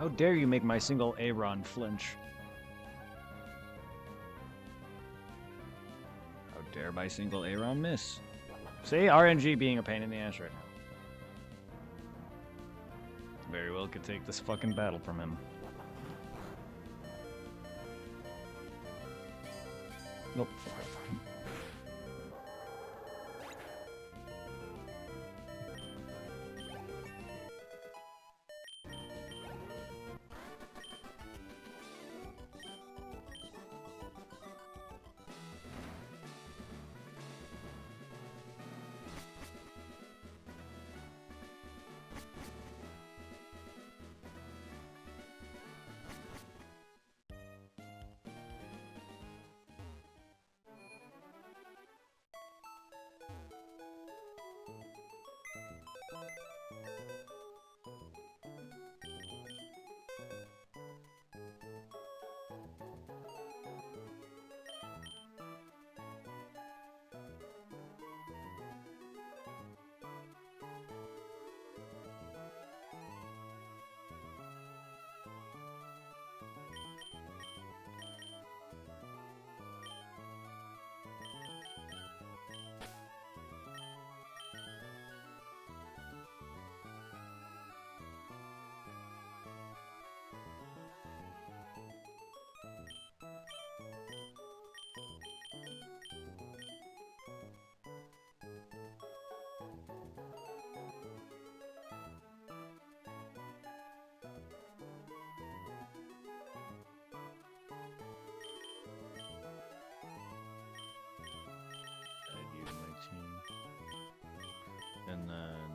How dare you make my single Aaron flinch? How dare my single Aaron miss? See, RNG being a pain in the ass right now. Very well could take this fucking battle from him. Nope. And then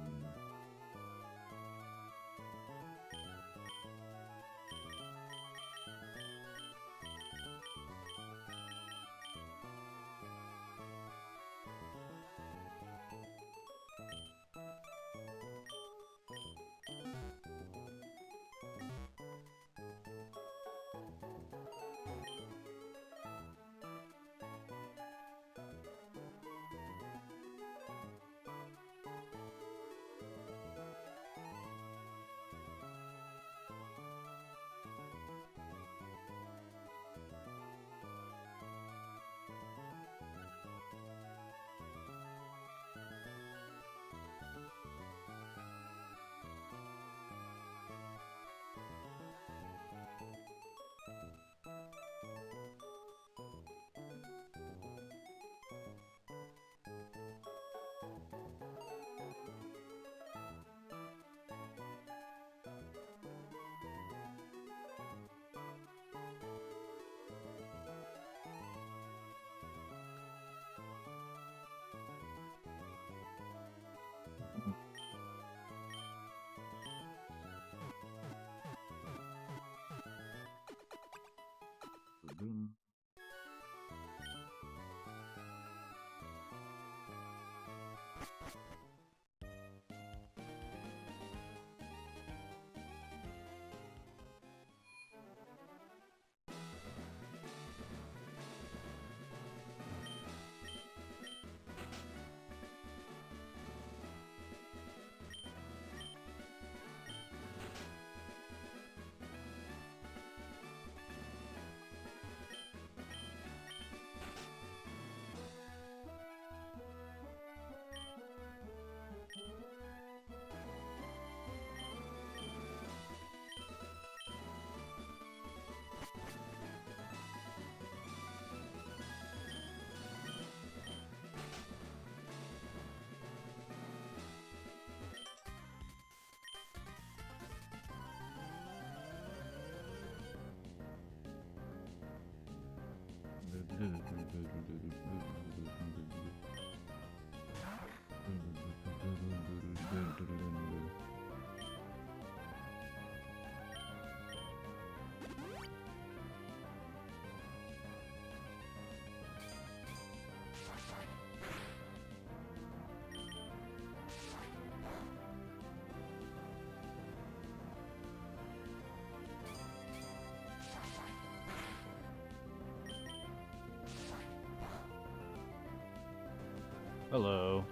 hello.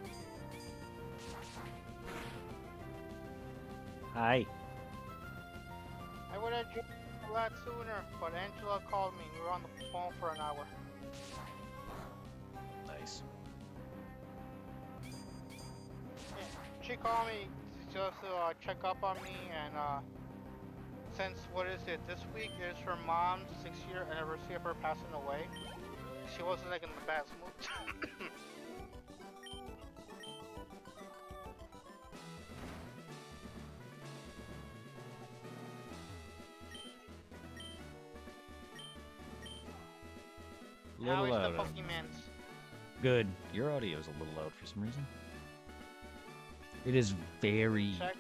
I would that sooner, but Angela called me. We were on the phone for an hour. Nice. Yeah, she called me just to check up on me, and since, what is it, this week is her mom's 6-year anniversary of her passing away, she wasn't like in the best mood. How is the louder. Pokemans? Good. Your audio is a little loud for some reason. It is very. Check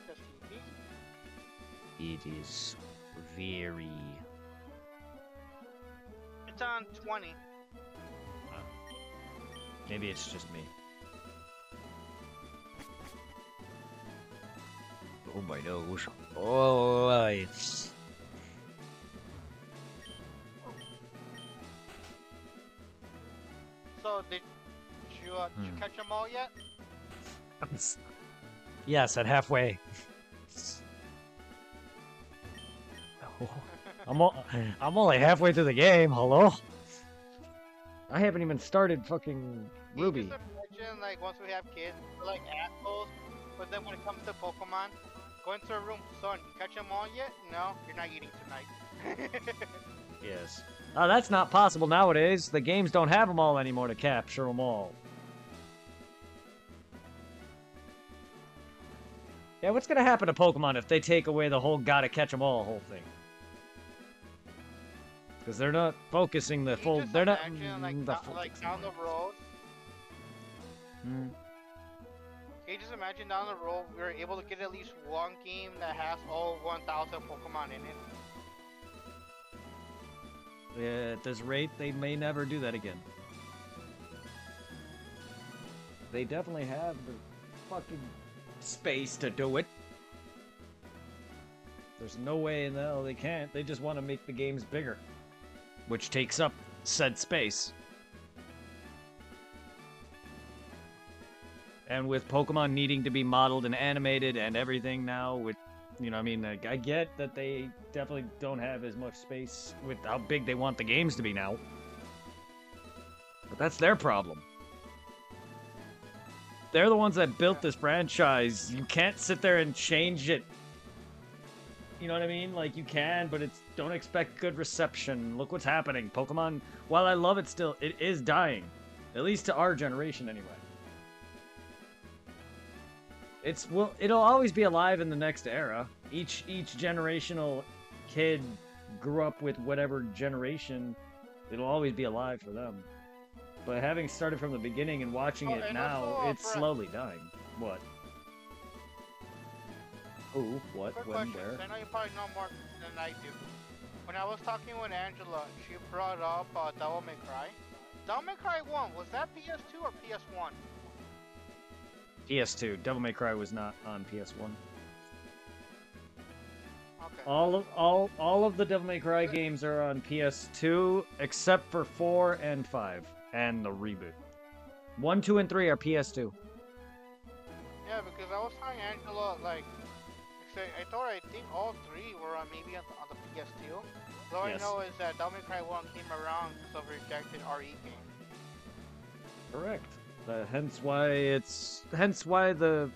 the TV. It is very. It's on 20. Maybe it's just me. Oh my nose. Oh, it's. So did you catch them all yet? Yes, at halfway. I'm only halfway through the game. Hello. I haven't even started fucking Ruby. Just imagine, like, once we have kids, we're like assholes, but then when it comes to Pokemon, go into a room, son, you catch them all yet? No, you're not eating tonight. Yes. Oh, that's not possible nowadays. The games don't have them all anymore to capture them all. Yeah, what's gonna happen to Pokemon if they take away the whole gotta catch them all whole thing? Because they're not focusing the full. They're not. Like, The down the road. Hmm. Can you just imagine down the road we were able to get at least one game that has all 1,000 Pokemon in it? Yeah, at this rate, they may never do that again. They definitely have the fucking space to do it. There's no way in hell they can't. They just want to make the games bigger, which takes up said space. And with Pokemon needing to be modeled and animated and everything now, with, you know, I mean, I get that they definitely don't have as much space with how big they want the games to be now. But that's their problem. They're the ones that built this franchise. You can't sit there and change it. You know what I mean? Like, you can, but it's don't expect good reception. Look what's happening. Pokemon, while I love it still, it is dying. At least to our generation, anyway. It'll always be alive in the next era. Each generational kid grew up with whatever generation. It'll always be alive for them. But having started from the beginning and watching it now, also, it's slowly dying. What? Who? What? Quick When? question. Where? I know you probably know more than I do. When I was talking with Angela, she brought up Devil May Cry. Devil May Cry 1, was that PS2 or PS1? PS2. Devil May Cry was not on PS1. Okay. All of the Devil May Cry games are on PS2 except for 4 and 5 and the reboot. 1, 2, and 3 are PS2. Yeah, because I was telling Angela, like, I thought I think all 3 were on maybe on the PS2. All Yes. I know is that Devil May Cry 1 came around because of a rejected RE game. Correct. Hence why the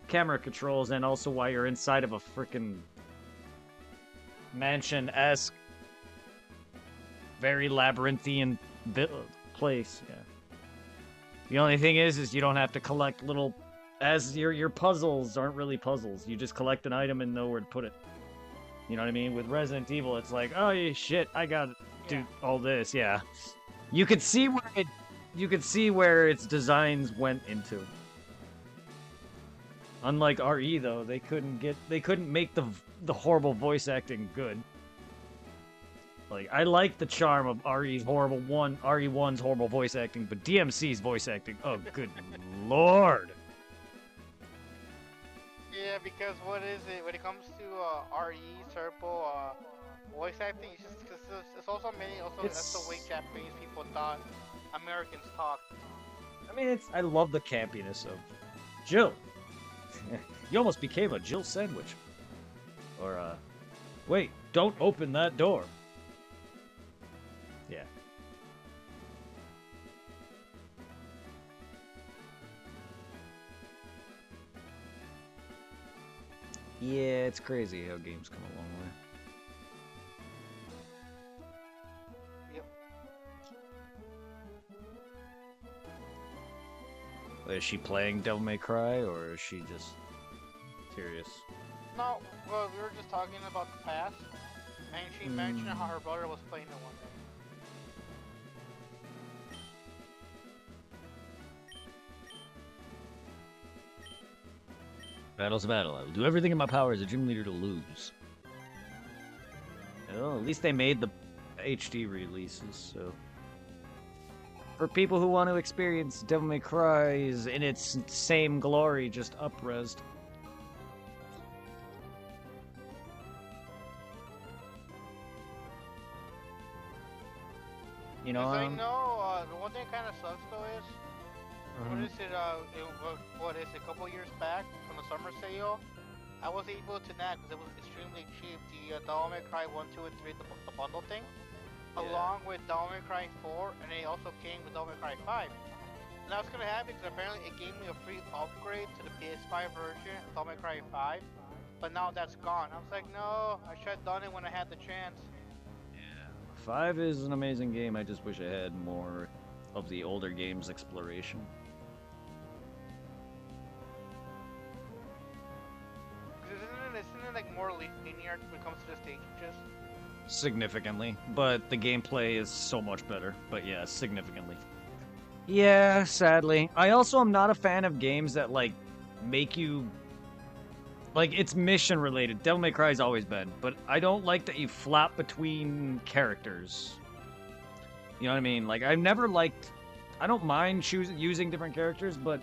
camera controls, and also why you're inside of a freaking mansion-esque, very labyrinthian place. Yeah. The only thing is you don't have to collect little, as your puzzles aren't really puzzles. You just collect an item and know where to put it. You know what I mean? With Resident Evil, it's like, oh yeah, shit, I gotta do all this. Yeah. You could see where its designs went into. Unlike RE though, they couldn't make the horrible voice acting good. Like, I like the charm of RE1's horrible voice acting, but DMC's voice acting, oh good lord. Yeah, because what is it when it comes to RE Turbo voice acting? It's just because it's also that's the way Japanese people thought Americans talk. I mean, I love the campiness of Jill. You almost became a Jill sandwich. Or, wait, don't open that door. Yeah, it's crazy how games come a long way. Yep. Is she playing Devil May Cry, or is she just curious? No, well, we were just talking about the past, and she mentioned how her brother was playing it one day. Battle's a battle. I will do everything in my power as a gym leader to lose. Well, at least they made the HD releases, so... For people who want to experience Devil May Cry in its same glory, just up-resed. You know, I know, the one thing kind of sucks though is, what is it, what is it, a couple years back from the summer sale, I was able to nab, because it was extremely cheap, the Devil May Cry 1, 2, and 3, the bundle thing, along with Devil May Cry 4, and it also came with Devil May Cry 5. And I was kind of happy because apparently it gave me a free upgrade to the PS5 version of Devil May Cry 5, but now that's gone. I was like, no, I should have done it when I had the chance. 5 is an amazing game. I just wish I had more of the older games exploration. Isn't it like more linear when it comes to the stages? Significantly, but the gameplay is so much better. But yeah, significantly. Yeah, sadly. I also am not a fan of games that like make you like it's mission related. Devil May Cry's always been, but I don't like that you flap between characters. You know what I mean? Like I've never liked. I don't mind using different characters, but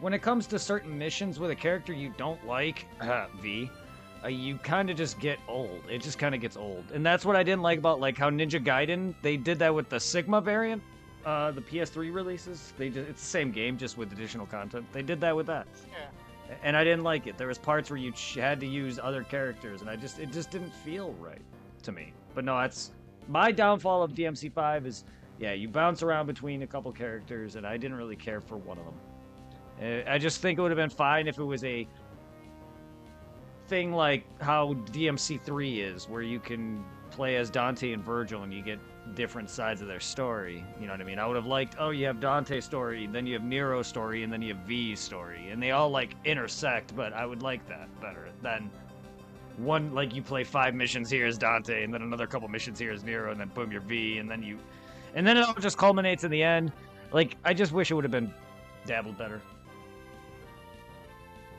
when it comes to certain missions with a character you don't like, V, you kind of just get old. It just kind of gets old, and that's what I didn't like about like how Ninja Gaiden. They did that with the Sigma variant, the PS3 releases. It's the same game just with additional content. They did that with that. Yeah. And I didn't like it. There was parts where you had to use other characters, and it just didn't feel right to me. But no, that's my downfall of DMC5 is, yeah, you bounce around between a couple characters, and I didn't really care for one of them. I just think it would have been fine if it was a thing like how DMC3 is, where you can play as Dante and Virgil, and you get different sides of their story. You know what I mean? I would have liked, oh, you have Dante's story, then you have Nero's story, and then you have V's story, and they all like intersect. But I would like that better than one, like you play 5 missions here as Dante, and then another couple missions here as Nero, and then boom, you're V, and then it all just culminates in the end. Like I just wish it would have been dabbled better.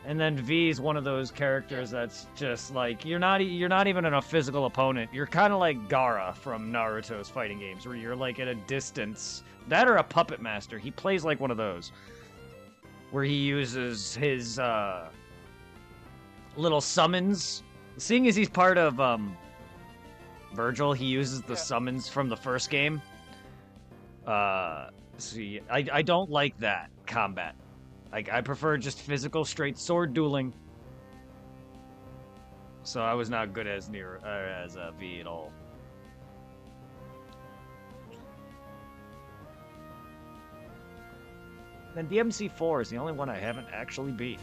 And then V's one of those characters that's just like you're not even a physical opponent. You're kind of like Gaara from Naruto's fighting games, where you're like at a distance. That or a puppet master. He plays like one of those, where he uses his little summons. Seeing as he's part of Virgil, he uses the summons from the first game. See, I don't like that combat. Like, I prefer just physical, straight sword dueling. So I was not good as V at all. Then DMC4 is the only one I haven't actually beat.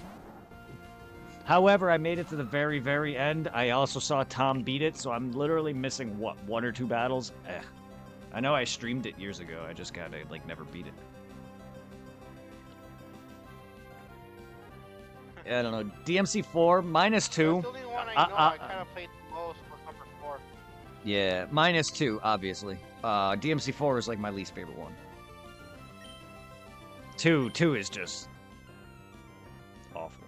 However, I made it to the very, very end. I also saw Tom beat it, so I'm literally missing, what, 1 or 2 battles? I know I streamed it years ago. I just gotta, like, never beat it. I don't know. DMC4, -2. That's the only one I know I kind of played the most was number 4. Yeah, -2, obviously. DMC4 is like my least favorite one. 2 is just awful.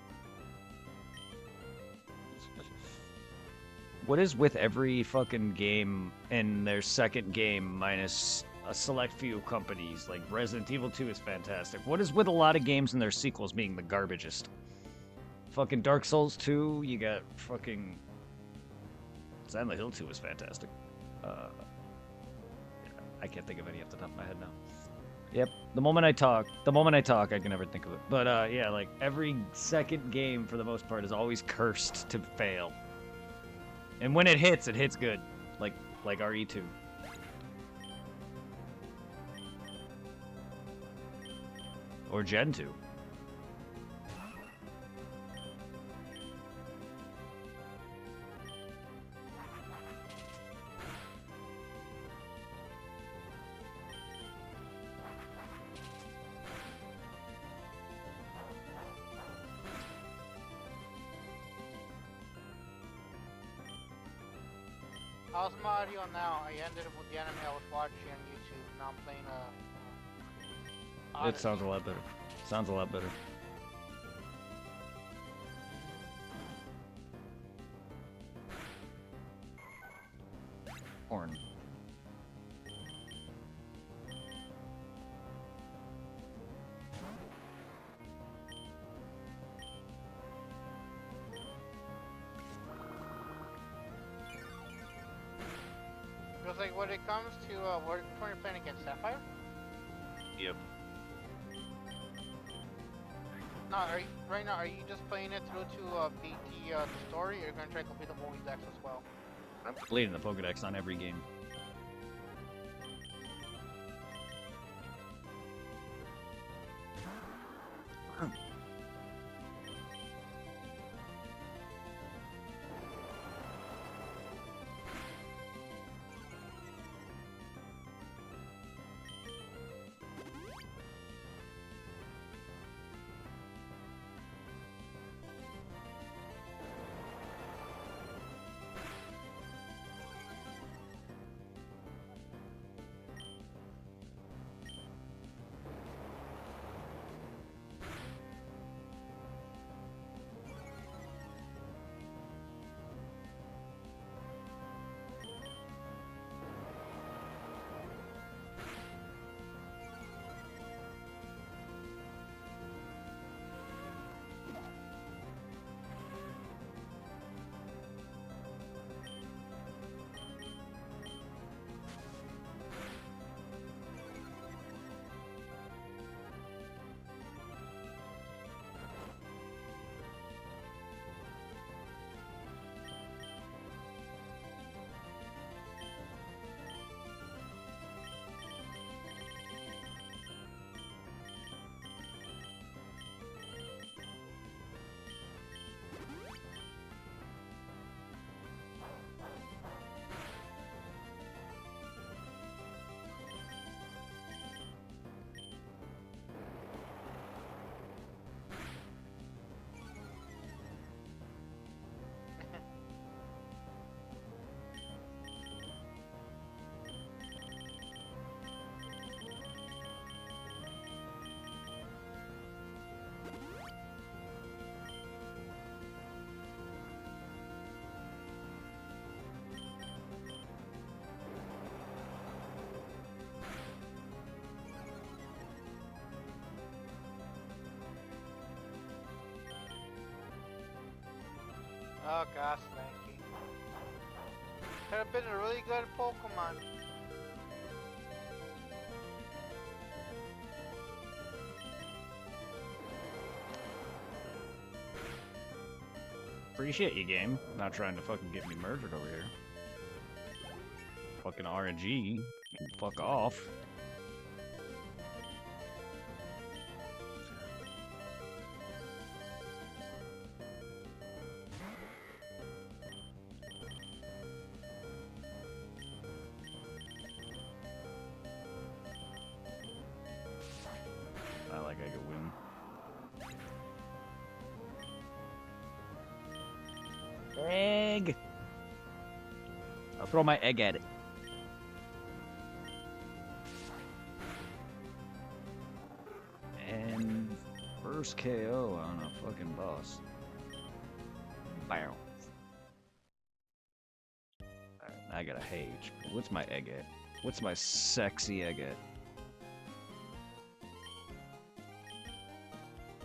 What is with every fucking game in their second game minus a select few companies? Like Resident Evil 2 is fantastic. What is with a lot of games and their sequels being the garbagest? Fucking Dark Souls 2, you got fucking Silent Hill 2 was fantastic. I can't think of any off the top of my head now. Yep, the moment I talk, I can never think of it. But yeah, like every second game for the most part is always cursed to fail. And when it hits good, like RE2. Or Gen 2. How's my audio now? I ended up with the anime I was watching on YouTube. Now I'm playing It sounds Odyssey. a lot better. Sounds a lot better. Horn. Because like when it comes to which one you're playing against, Sapphire? Yep. No, right now are you just playing it through to beat the story, or you're gonna try to complete the Pokédex as well? I'm completing the Pokedex on every game. Oh gosh, Lanky. Could have been a really good Pokemon. Appreciate you, game. Not trying to fucking get me murdered over here. Fucking RNG. Fuck off. Not like I could win. Egg! I'll throw my egg at it. And first KO on a fucking boss. Bow. Alright, I got a Hage. What's my egg at? What's my sexy egg at?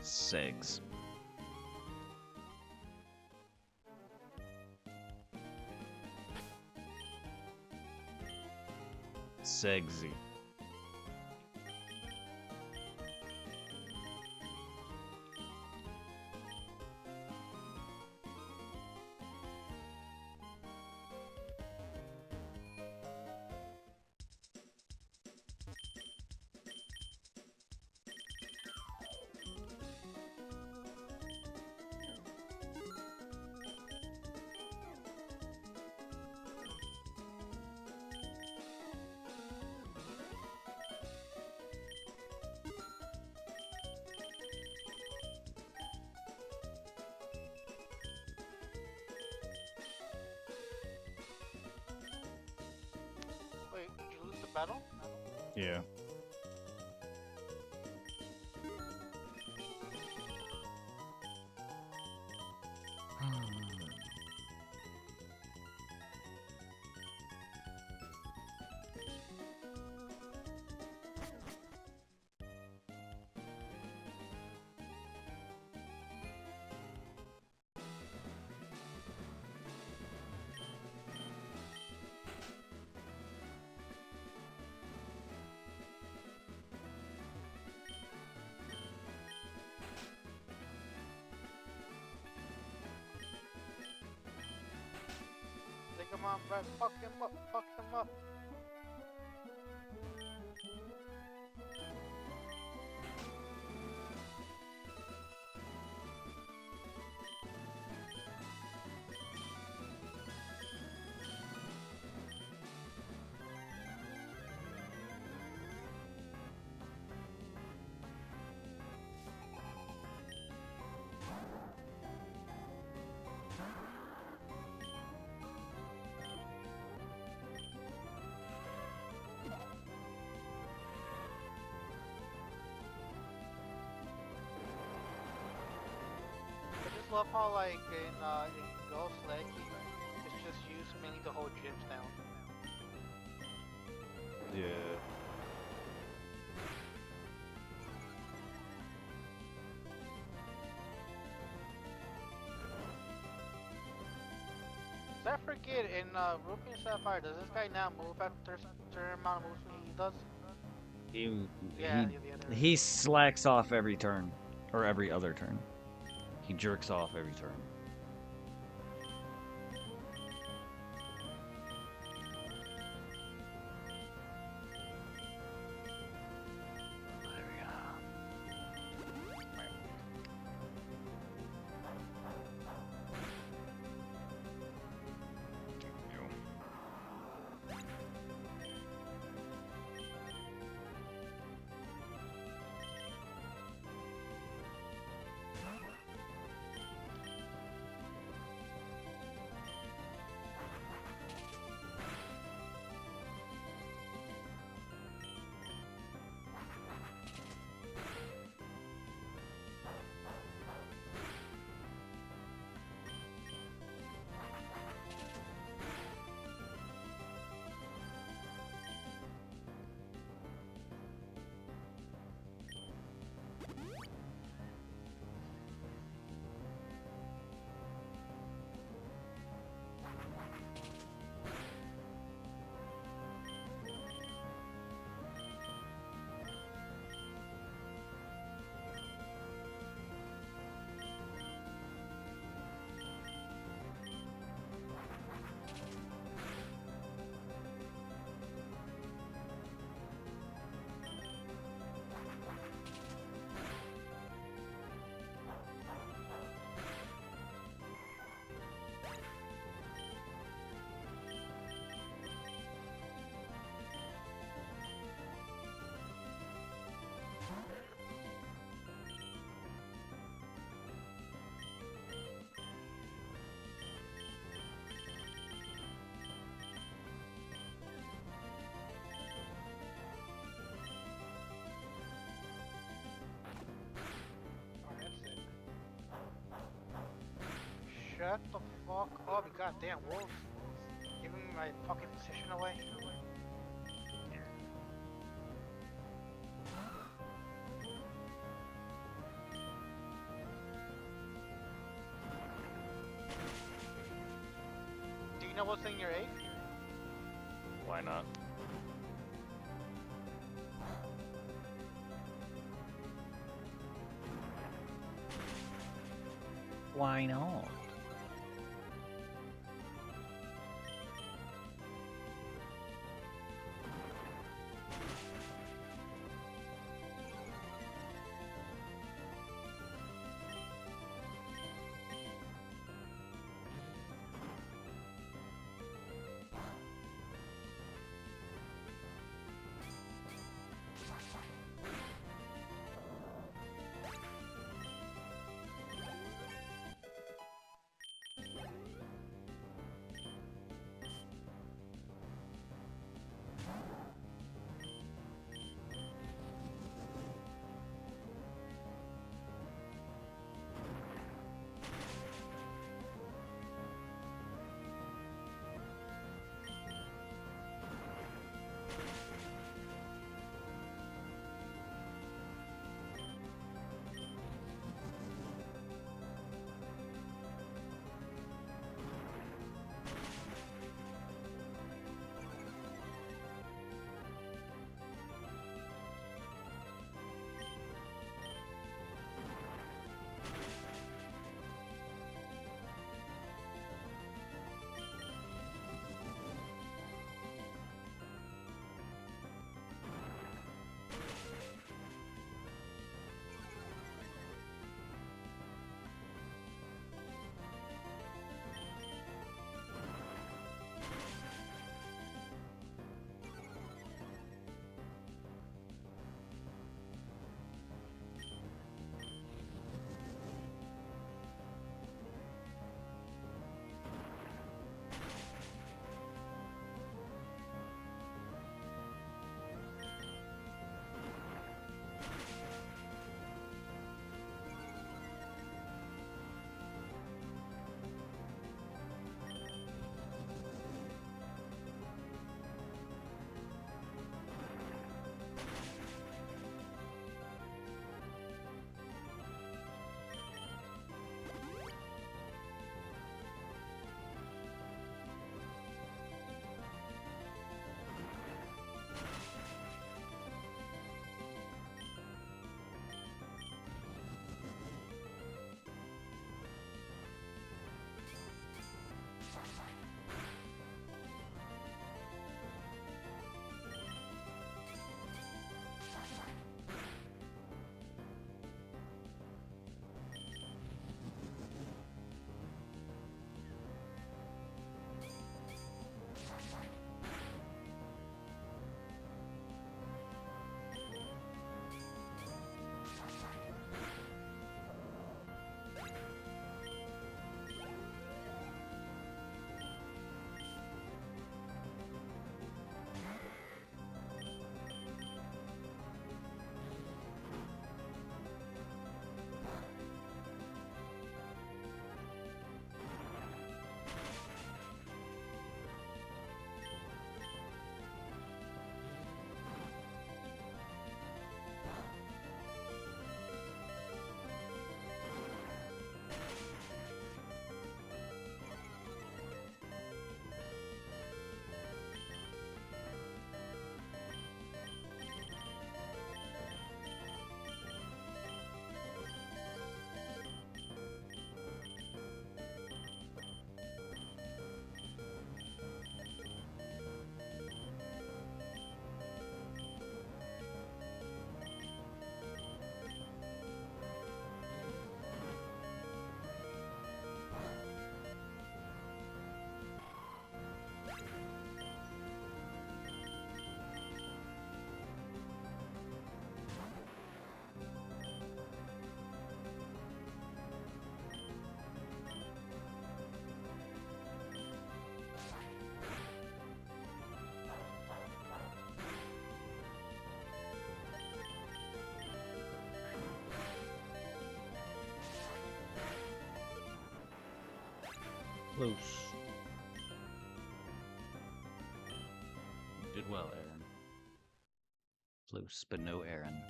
Segs. Segsy. battle? Yeah. Take him on, bro. Fuck him up. Fuck him up. I just love how, like, in Ghost Leg, it's just used mainly to hold gyms down. Yeah. Did I forget, in Ruby and Sapphire, does this guy now move after a certain amount of moves he does? Yeah, the other. He slacks off every turn, or every other turn. He jerks off every turn. There we go. Shut the fuck up, you goddamn wolves. Giving my fucking position away. Do you know what's in your egg? Why not? Why not? close. You did well, Aaron. Close, but no Aaron.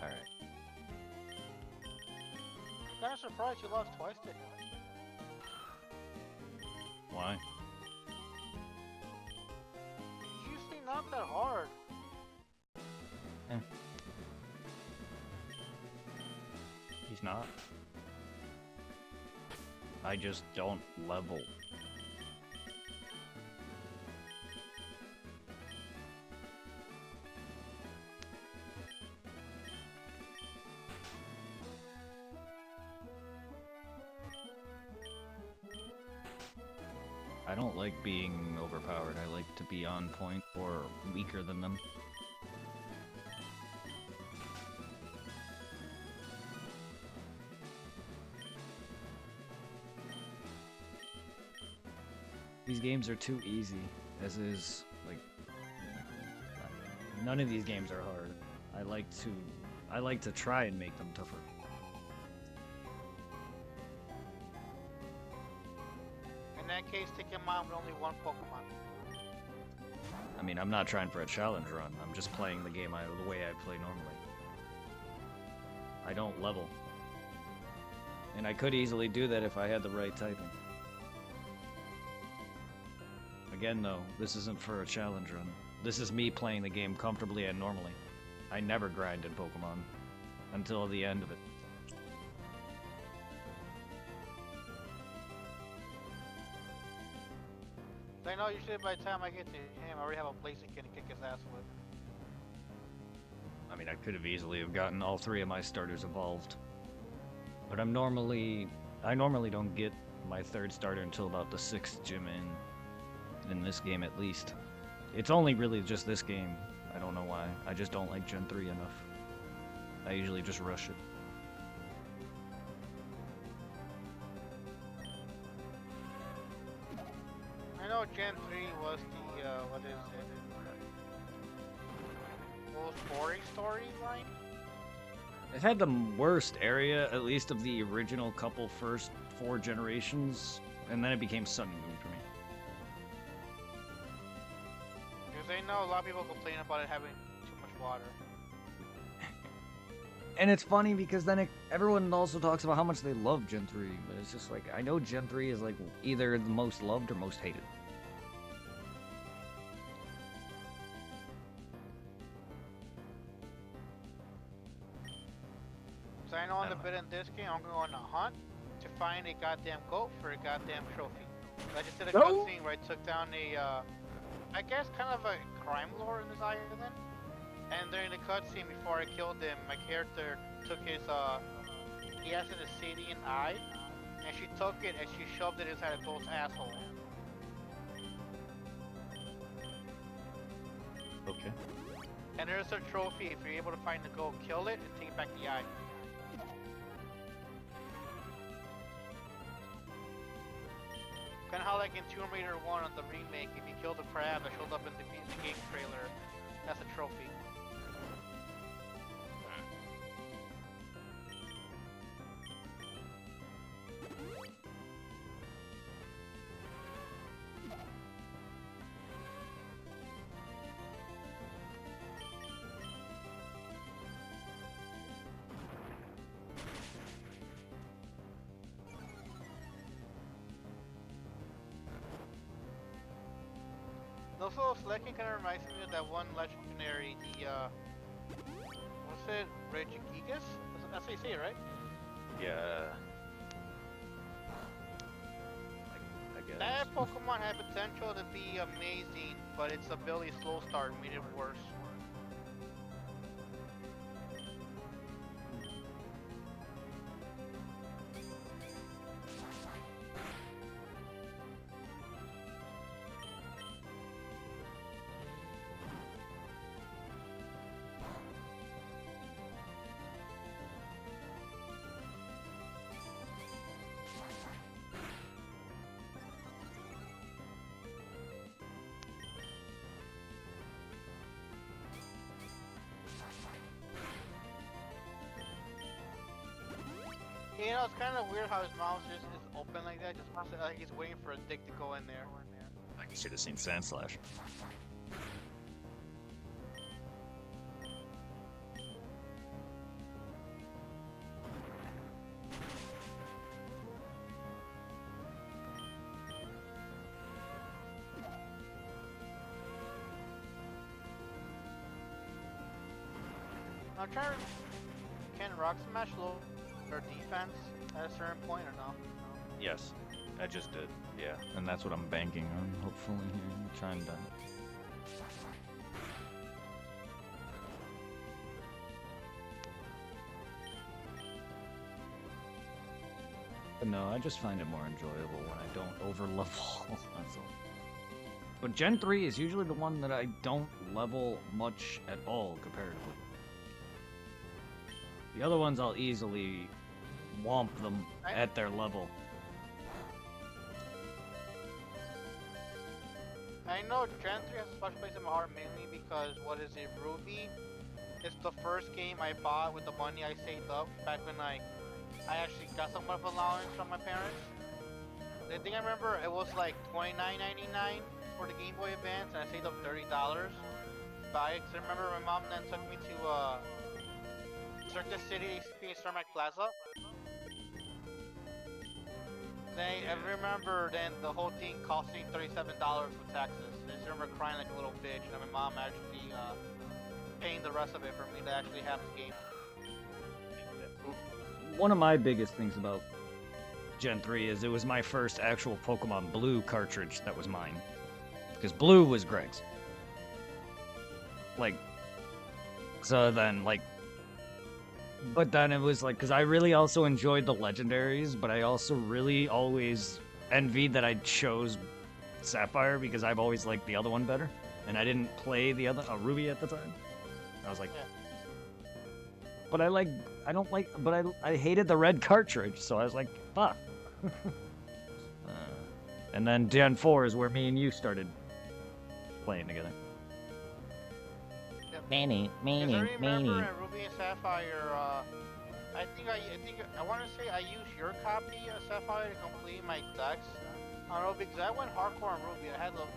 Alright. I'm kind of surprised you lost twice to him. Why? He's usually not that hard. He's not. I just don't level. I don't like being overpowered. I like to be on point or weaker than them. These games are too easy, as is, like, none of these games are hard. I like to try and make them tougher. In that case, take him out with only one Pokemon. I mean, I'm not trying for a challenge run. I'm just playing the game the way I play normally. I don't level. And I could easily do that if I had the right typing. Again, though, this isn't for a challenge run. This is me playing the game comfortably and normally. I never grind in Pokemon until the end of it. I know usually by the time I get to him, I already have a Blaziken to kick his ass with. I mean, I could have easily have gotten all three of my starters evolved. But I normally don't get my third starter until about the 6th gym in this game at least. It's only really just this game. I don't know why. I just don't like Gen 3 enough. I usually just rush it. I know Gen 3 was the, what is it? Most boring storyline? It had the worst area, at least of the original couple first 4 generations, and then it became Sun and Moon for me. Because I know a lot of people complain about it having too much water. And it's funny because then everyone also talks about how much they love Gen 3, but it's just like, I know Gen 3 is like either the most loved or most hated. So I know on the bit in this game, I'm going on a hunt to find a goddamn goat for a goddamn trophy. I just did a cutscene where I took down a, I guess kind of a crime lord in this island. And during the cutscene before I killed him, my character took his, he has an Asadian eye, and she took it and she shoved it inside a goat's asshole. Okay. And there's a trophy if you're able to find the goat, kill it, and take back the eye. Kinda how like in Tomb Raider 1 on the remake, if you kill the crab that showed up in the game trailer, that's a trophy. Also, Slecking kind of reminds me of that one legendary, the, what's it? Regigigas? That's how you say it, right? Yeah. I guess. That Pokemon had potential to be amazing, but its ability slow start made it worse. You know, it's kind of weird how his mouth just is open like that, just like he's waiting for a dick to go in there. You should have seen Sand Slash. I'm trying to. Can Rock Smash lower their defense at a certain point or no? Yes, I just did. Yeah, and that's what I'm banking on. Hopefully, here, I'm trying to. But no, I just find it more enjoyable when I don't over level. That's all. But Gen 3 is usually the one that I don't level much at all comparatively. The other ones I'll easily womp them at their level. I know Gen 3 has a special place in my heart mainly because, what is it, Ruby? It's the first game I bought with the money I saved up back when I actually got some of allowance from my parents. I think I remember it was like $29.99 for the Game Boy Advance, and I saved up $30 to buy it. Cause I remember my mom then took me to Circus City ACP Cermak Plaza. Then I remember then the whole thing costing $37 with taxes. I just remember crying like a little bitch, and my mom actually paying the rest of it for me to actually have the game. One of my biggest things about Gen 3 is it was my first actual Pokemon Blue cartridge that was mine. Because Blue was Greg's. Like, so then, like, but then it was like, because I really also enjoyed the legendaries, but I also really always envied that I chose Sapphire because I've always liked the other one better. And I didn't play the other, Ruby at the time. I was like, yeah. But I hated the red cartridge, so I was like, fuck. And then Gen 4 is where me and you started playing together. Yep. Manny. I remember in Ruby and Sapphire, I want to say I used your copy of Sapphire to complete my decks. I don't know, because I went hardcore on Ruby. I had the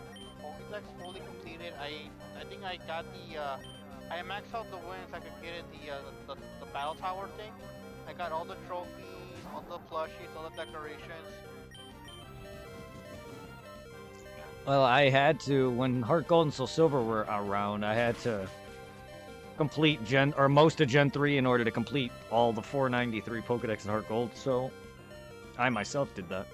Pokédex fully completed. I think I got the I maxed out the wins. I completed the battle tower thing. I got all the trophies, all the plushies, all the decorations. Well, I had to, when Heart Gold and Soul Silver were around, I had to complete most of Gen 3 in order to complete all the 493 Pokedex in Heart Gold, so I myself did that.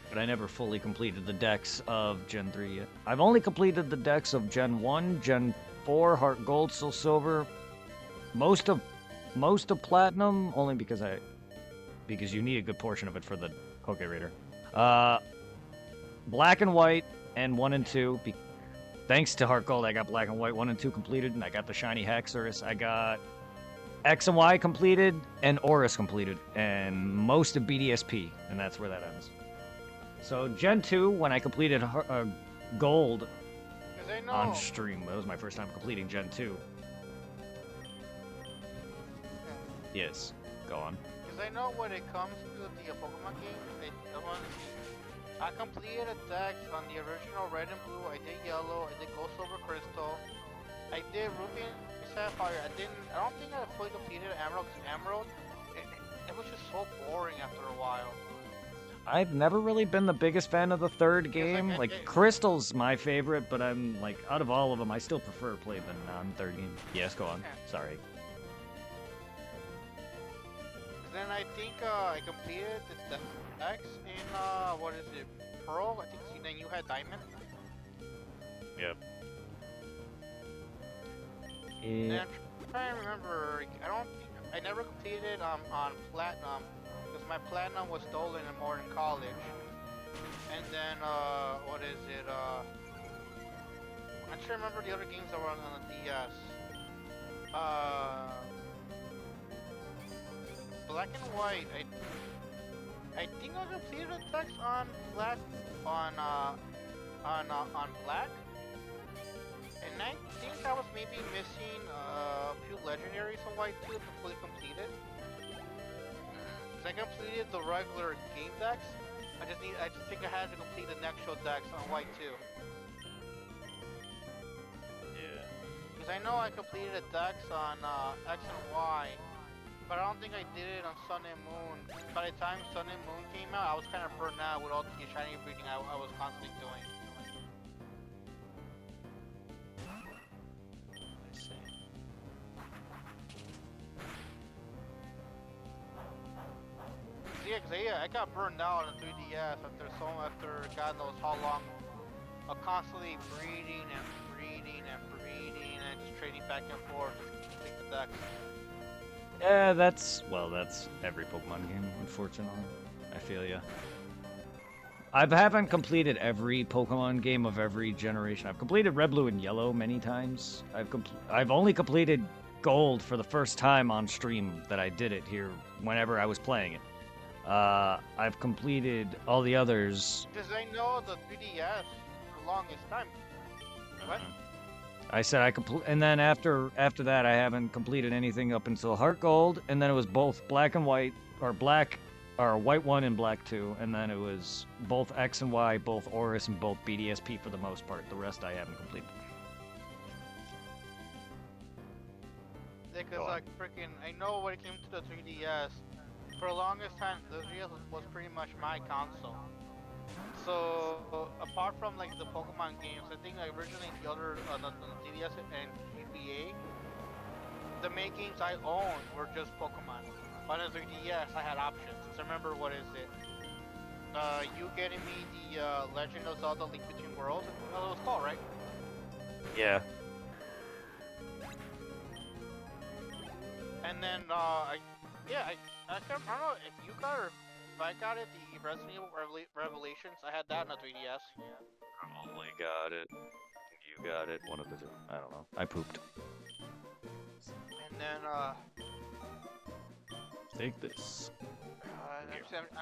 But I never fully completed the decks of Gen 3 yet. I've only completed the decks of Gen 1, Gen 4, Heart Gold, Soul Silver, most of Platinum, only because you need a good portion of it for the Poke Raider. Black and White and 1 and 2. Thanks to Heart Gold, I got Black and White 1 and 2 completed, and I got the Shiny Haxorus. I got X and Y completed, and Oris completed, and most of BDSP, and that's where that ends. So Gen 2, when I completed Gold on stream, that was my first time completing Gen 2. Yes, go on. Because I know when it comes to the Pokemon games, I completed a dex on the original Red and Blue, I did Yellow, I did Gold, Silver, Crystal, I did Ruby and Sapphire. I don't think I fully completed Emerald, because Emerald, it was just so boring after a while. I've never really been the biggest fan of the third game. Crystal's my favorite, but I'm like, out of all of them, I still prefer to play the non-third game. Yes, go on. Yeah. Sorry. Then I think I completed the dex in, what is it, Pearl? I think then you had Diamond. Yep. And I'm trying to remember, I never completed on Platinum, because my Platinum was stolen in Morton College. And then, what is it, I'm trying to remember the other games that were on the DS. Black and White, I think I completed the text on Black, on Black. And I think I was maybe missing a few legendaries on White 2 to fully complete it. Cause I completed the regular game decks. I just think I had to complete the next show decks on White 2. Yeah. Because I know I completed the decks on X and Y, but I don't think I did it on Sun and Moon. By the time Sun and Moon came out, I was kind of burnt out with all the shiny breeding I was constantly doing. I see. Yeah, because I got burned out on 3DS after God knows how long of constantly breeding and breeding and breeding and just trading back and forth to complete the decks. Yeah, that's every Pokemon game, unfortunately. I feel ya. I haven't completed every Pokemon game of every generation. I've completed Red, Blue, and Yellow many times. I've only completed Gold for the first time on stream that I did it here whenever I was playing it. I've completed all the others. Because I know the 3DS for the longest time. What? I said and then after that I haven't completed anything up until Heart Gold, and then it was both Black and White, or White 1 and Black 2, and then it was both X and Y, both Oris and both BDSP for the most part. The rest I haven't completed. Yeah, because like freaking, I know when it came to the 3DS, for the longest time, the 3DS was pretty much my console. So, apart from like the Pokemon games, I think like, originally the other, the 3DS and GBA, the main games I owned were just Pokemon. But on the 3DS, I had options. So remember, what is it? You getting me the Legend of Zelda Link Between Worlds? That's what it was called, right? Yeah. And then, I don't know if you got or if I got it, the Resident Evil Revelations. I had that on the 3DS. Probably got it. You got it. One of the two. I don't know. I pooped. And then, take this. I'm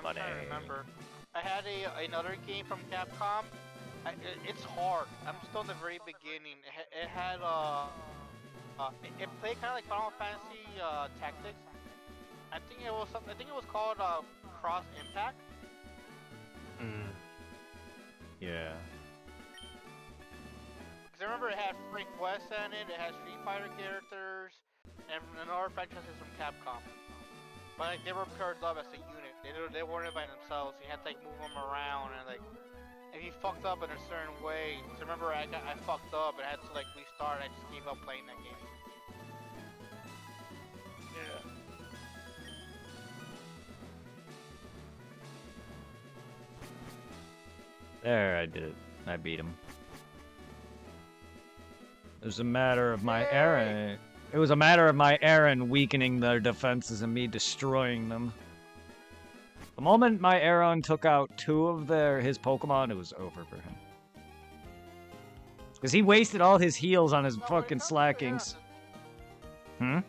trying to remember. I had another game from Capcom. It's hard. I'm still in the very beginning. It had it played kind of like Final Fantasy Tactics. I think it was called Cross Impact. Yeah. Because I remember it had Frank West in it. It had Street Fighter characters and other franchises from Capcom. But like they were paired up as a unit. They weren't by themselves. You had to like move them around and like if you fucked up in a certain way. So remember I fucked up and I had to like restart. I just gave up playing that game. Yeah. There, I did it. I beat him. It was a matter of my Aaron. It was a matter of my Aaron weakening their defenses and me destroying them. The moment my Aaron took out 2 of his Pokemon, it was over for him. Because he wasted all his heals on his fucking slackings. Hmm?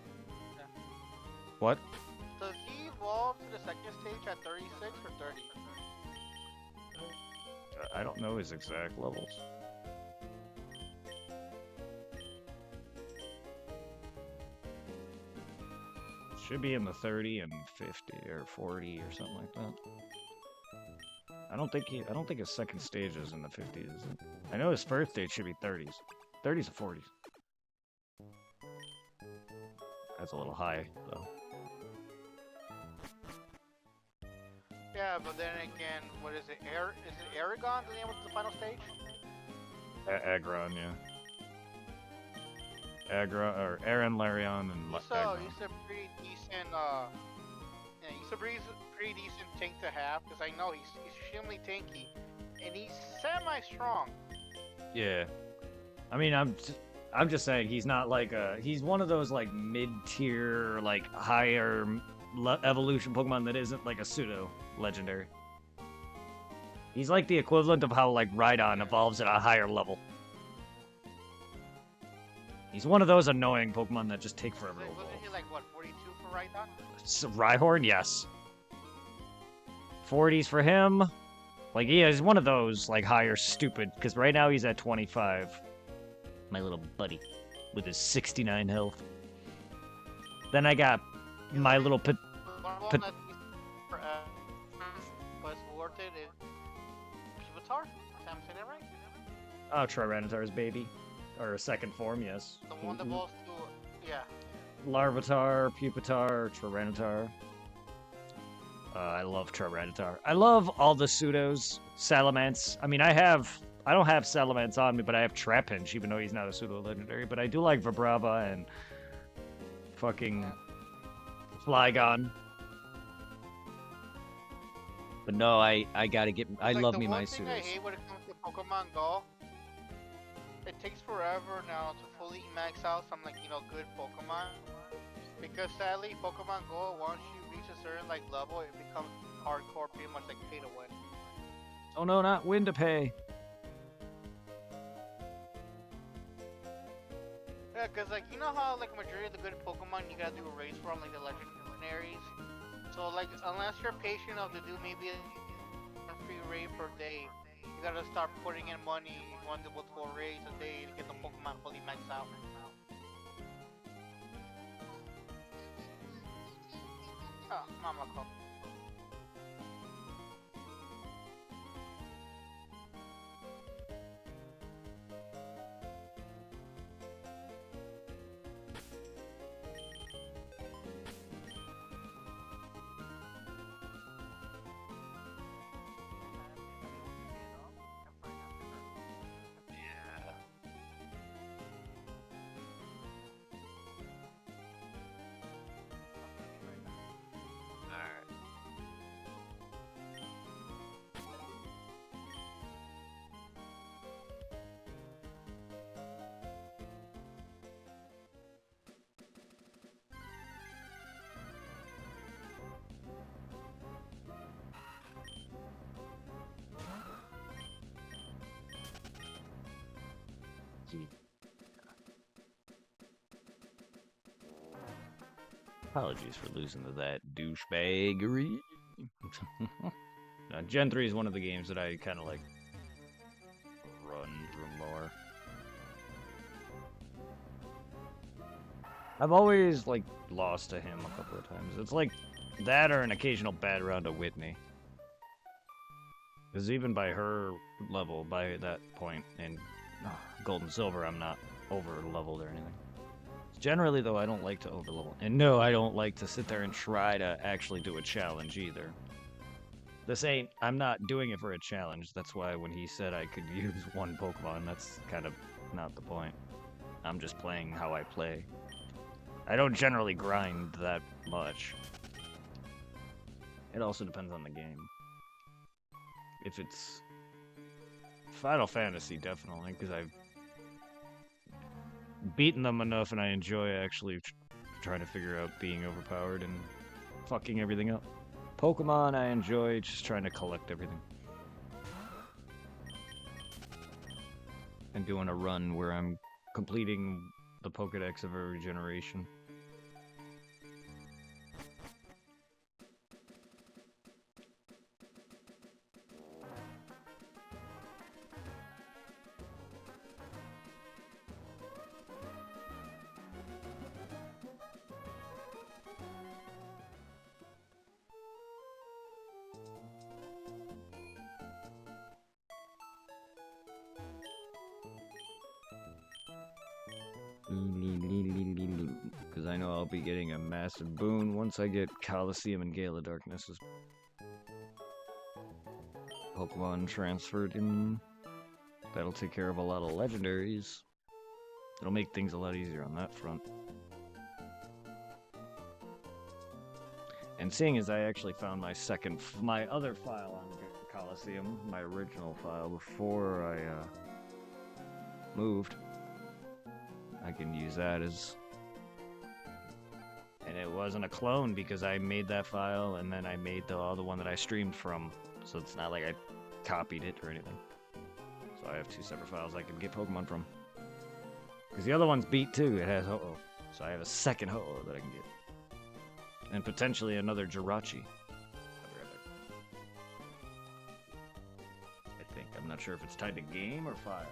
What? Does he evolve to the second stage at 36 or 30? I don't know his exact levels. Should be in the 30 and 50 or 40 or something like that. I don't think his second stage is in the 50s. I know his first stage should be 30s. 30s or 40s. That's a little high, though. Yeah, but then again, what is it? Is it Aragon, the name of the final stage? Aggron, yeah. Aaron, Larion, and Aggron. He's a pretty decent, he's a pretty decent tank to have, because I know he's extremely tanky, and he's semi-strong. Yeah. I mean, I'm just saying he's not like he's one of those like mid-tier, like higher evolution Pokemon that isn't like a pseudo legendary. He's like the equivalent of how like Rhydon evolves at a higher level. He's one of those annoying Pokemon that just take forever to evolve. Wasn't he like what, 42 for Rhydon? So, Rhyhorn, yes. 40s for him. Like, yeah, he's one of those like higher stupid, because right now he's at 25. My little buddy with his 69 health. Then I got my little The one that for, was worth it is Pupitar? Am I saying that right? oh, Tyranitar's baby. Or a second form, yes. The one that goes to, yeah. Larvitar, Pupitar, Tyranitar. I love Tyranitar. I love all the pseudos. Salamence. I mean, I don't have Salamence on me, but I have Trapinch, even though he's not a pseudo legendary. But I do like Vibrava and fucking Flygon. But no, I gotta get. I Like, love the me one my thing pseudos. I hate when it comes to Pokemon Go, it takes forever now to fully max out some, like, you know, good Pokemon. Because sadly, Pokemon Go, once you reach a certain, like, level, it becomes hardcore, pretty much like pay to win. Oh no, not win to pay. Yeah, cause like, you know how, like, majority of the good Pokemon, you gotta do a race for them, like the legendaries. So, like, unless you're patient enough to do maybe a free raid per day, you gotta start putting in money one to multiple raids a day to get the Pokemon fully maxed out. Oh, mama call. Apologies for losing to that douchebaggery. Gen 3 is one of the games that I kind of like run through more. I've always like lost to him a couple of times. It's like that or an occasional bad round of Whitney. Because even by her level, by that point in Gold and Silver, I'm not over leveled or anything. Generally, though, I don't like to overlevel. And no, I don't like to sit there and try to actually do a challenge either. This ain't... I'm not doing it for a challenge. That's why when he said I could use one Pokemon, that's kind of not the point. I'm just playing how I play. I don't generally grind that much. It also depends on the game. If it's Final Fantasy, definitely, because I've beaten them enough and I enjoy actually trying to figure out being overpowered and fucking everything up. Pokemon, I enjoy just trying to collect everything. And doing a run where I'm completing the Pokedex of every generation. Because I know I'll be getting a massive boon once I get Coliseum and Gale of Darkness's Pokemon transferred in. That'll take care of a lot of legendaries. It'll make things a lot easier on that front. And seeing as I actually found my other file on Coliseum, my original file before I moved, I can use that as... And it wasn't a clone because I made that file and then I made the other one that I streamed from. So it's not like I copied it or anything. So I have two separate files I can get Pokemon from. Because the other one's beat too, it has Ho-Oh. So I have a second Ho-Oh that I can get. And potentially another Jirachi. I think. I'm not sure if it's tied to game or file.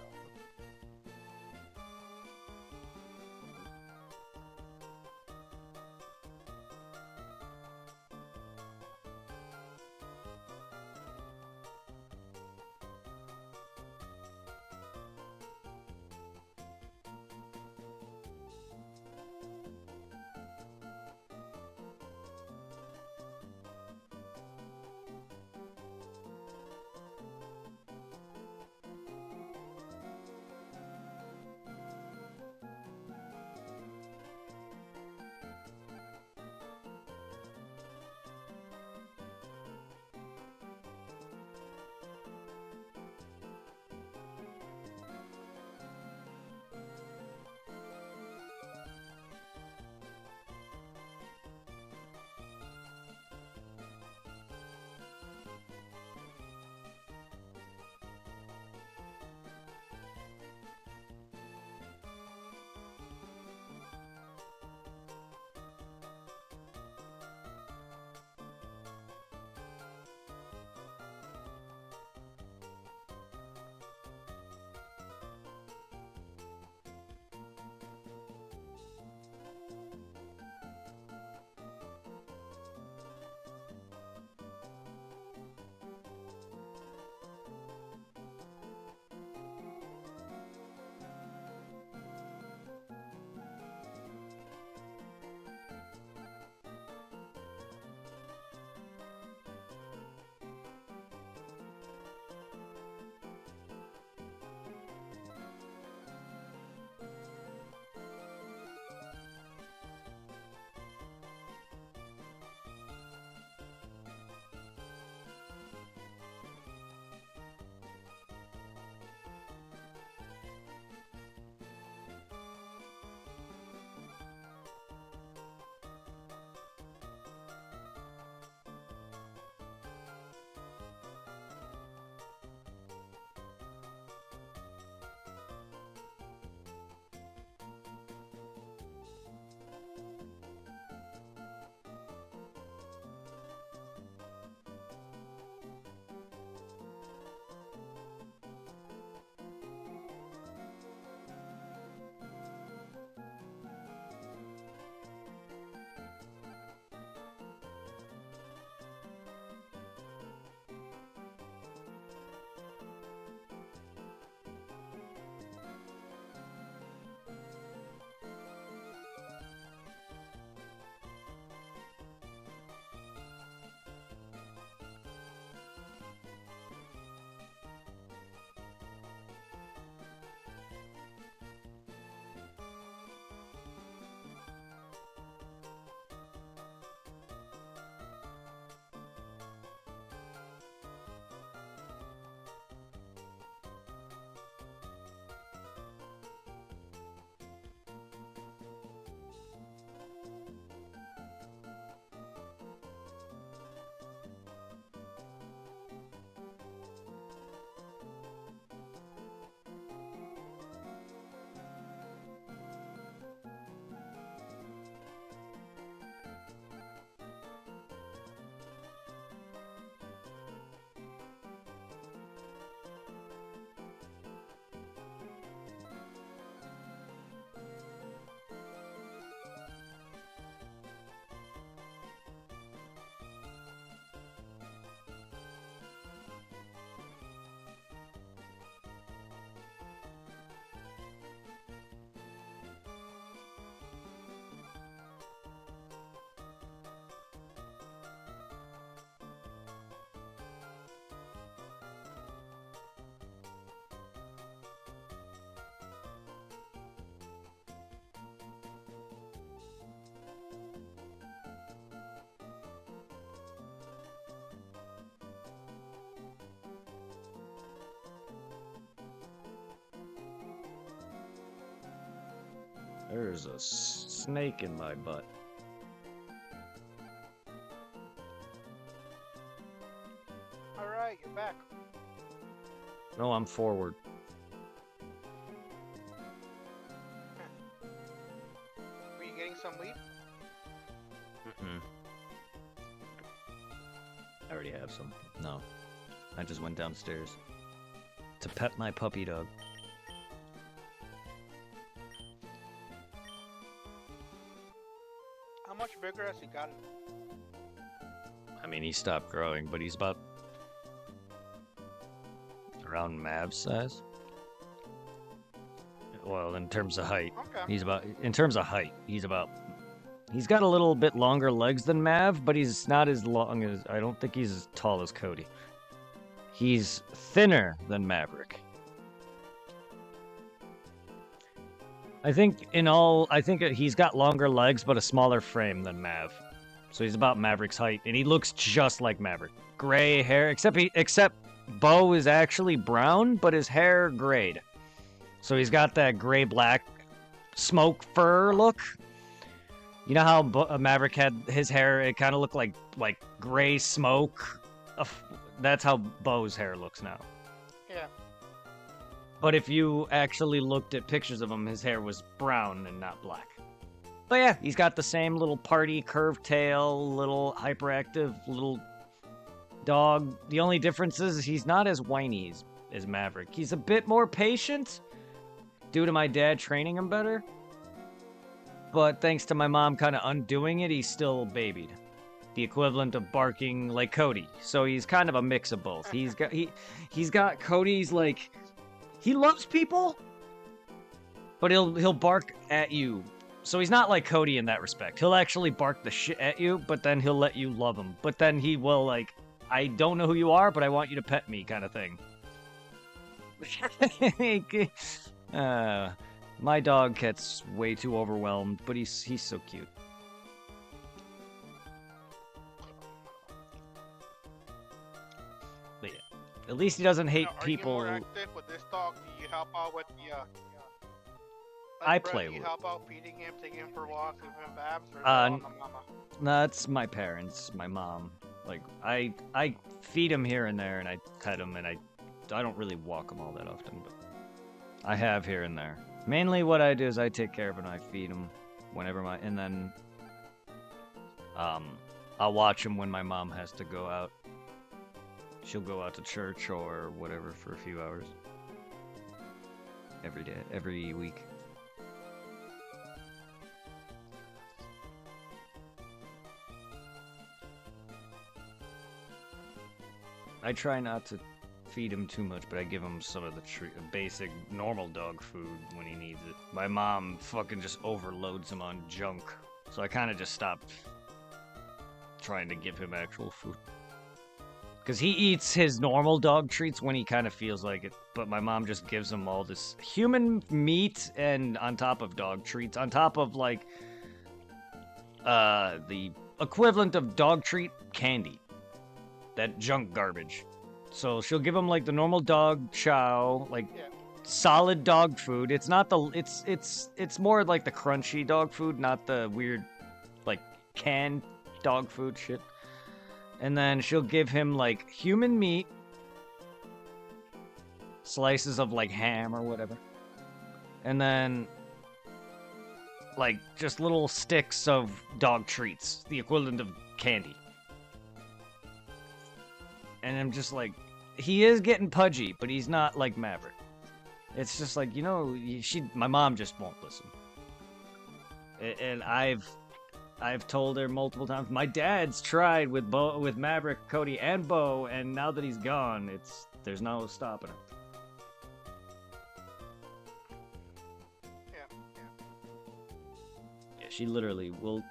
There's a snake in my butt. Alright, you're back. No, I'm forward. Were you getting some weed? Mm-mm. I already have some. No. I just went downstairs to pet my puppy dog. How much bigger has he gotten? I mean, he stopped growing, but he's about around Mav's size. Well, in terms of height, Okay. he's got a little bit longer legs than Mav, but he's not as long as, I don't think he's as tall as Cody. He's thinner than Maverick. I think he's got longer legs, but a smaller frame than Mav. So he's about Maverick's height, and he looks just like Maverick. Gray hair, except Bo is actually brown, but his hair grayed. So he's got that gray-black smoke fur look. You know how Maverick had his hair, it kind of looked like gray smoke? That's how Bo's hair looks now. Yeah. But if you actually looked at pictures of him, his hair was brown and not black. But yeah, he's got the same little party curved tail, little hyperactive little dog. The only difference is he's not as whiny as Maverick. He's a bit more patient due to my dad training him better. But thanks to my mom kind of undoing it, he's still babied. The equivalent of barking like Cody. So he's kind of a mix of both. He's got Cody's like, he loves people, but he'll bark at you. So he's not like Cody in that respect. He'll actually bark the shit at you, but then he'll let you love him. But then he will like, I don't know who you are, but I want you to pet me kind of thing. My dog gets way too overwhelmed, but he's so cute. But yeah, at least he doesn't hate people. Are you more active with this dog? Do you help out with the I Brett, play do you with. help out feeding him, taking him for walks, giving him baths, or is it Uh, all on the mama? That's my parents, my mom. Like I feed him here and there, and I pet him, and I don't really walk him all that often, but I have here and there. Mainly, what I do is I take care of him. I feed him whenever and then I'll watch him when my mom has to go out. She'll go out to church or whatever for a few hours. Every day, every week. I try not to feed him too much, but I give him some of the basic normal dog food when he needs it. My mom fucking just overloads him on junk, so I kind of just stopped trying to give him actual food. Because he eats his normal dog treats when he kind of feels like it, but my mom just gives him all this human meat and on top of dog treats, on top of like the equivalent of dog treat candy. That junk garbage. So she'll give him like the normal dog chow, like solid dog food. It's not the it's more like the crunchy dog food, not the weird like canned dog food shit. And then she'll give him like human meat, slices of like ham or whatever. And then like just little sticks of dog treats, the equivalent of candy. And I'm just like, he is getting pudgy, but he's not like Maverick. It's just like, you know, my mom just won't listen. And I've told her multiple times. My dad's tried with Maverick, Cody, and Bo, and now that he's gone, there's no stopping it. Yeah, she literally will.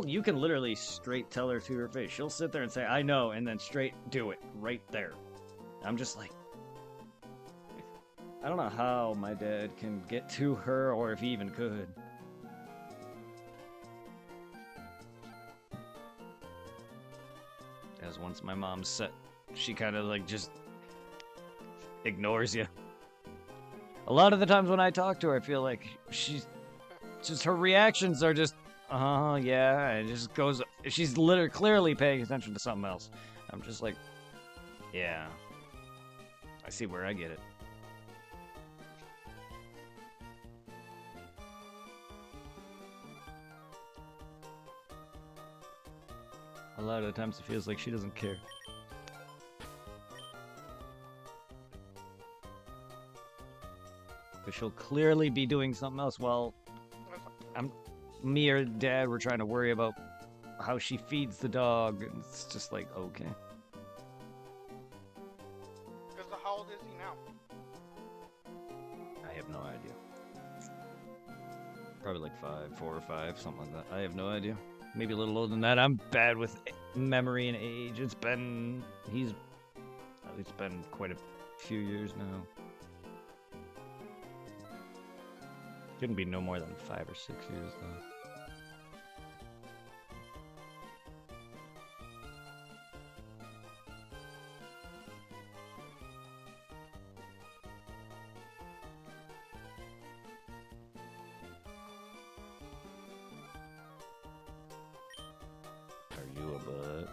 You can literally straight tell her to her face. She'll sit there and say, "I know," and then straight do it right there. I'm just like, I don't know how my dad can get to her, or if he even could. As once my mom's set, she kind of like just ignores you. A lot of the times when I talk to her, I feel like she's just her reactions are just, yeah, and it just goes. She's literally clearly paying attention to something else. I'm just like, yeah, I see where I get it. A lot of times it feels like she doesn't care. But she'll clearly be doing something else while me or Dad were trying to worry about how she feeds the dog, and it's just like, okay. Because how old is he now? I have no idea. Probably like 4 or 5, something like that. I have no idea. Maybe a little older than that. I'm bad with memory and age. It's been quite a few years now. Couldn't be no more than 5 or 6 years though. Are you a butt?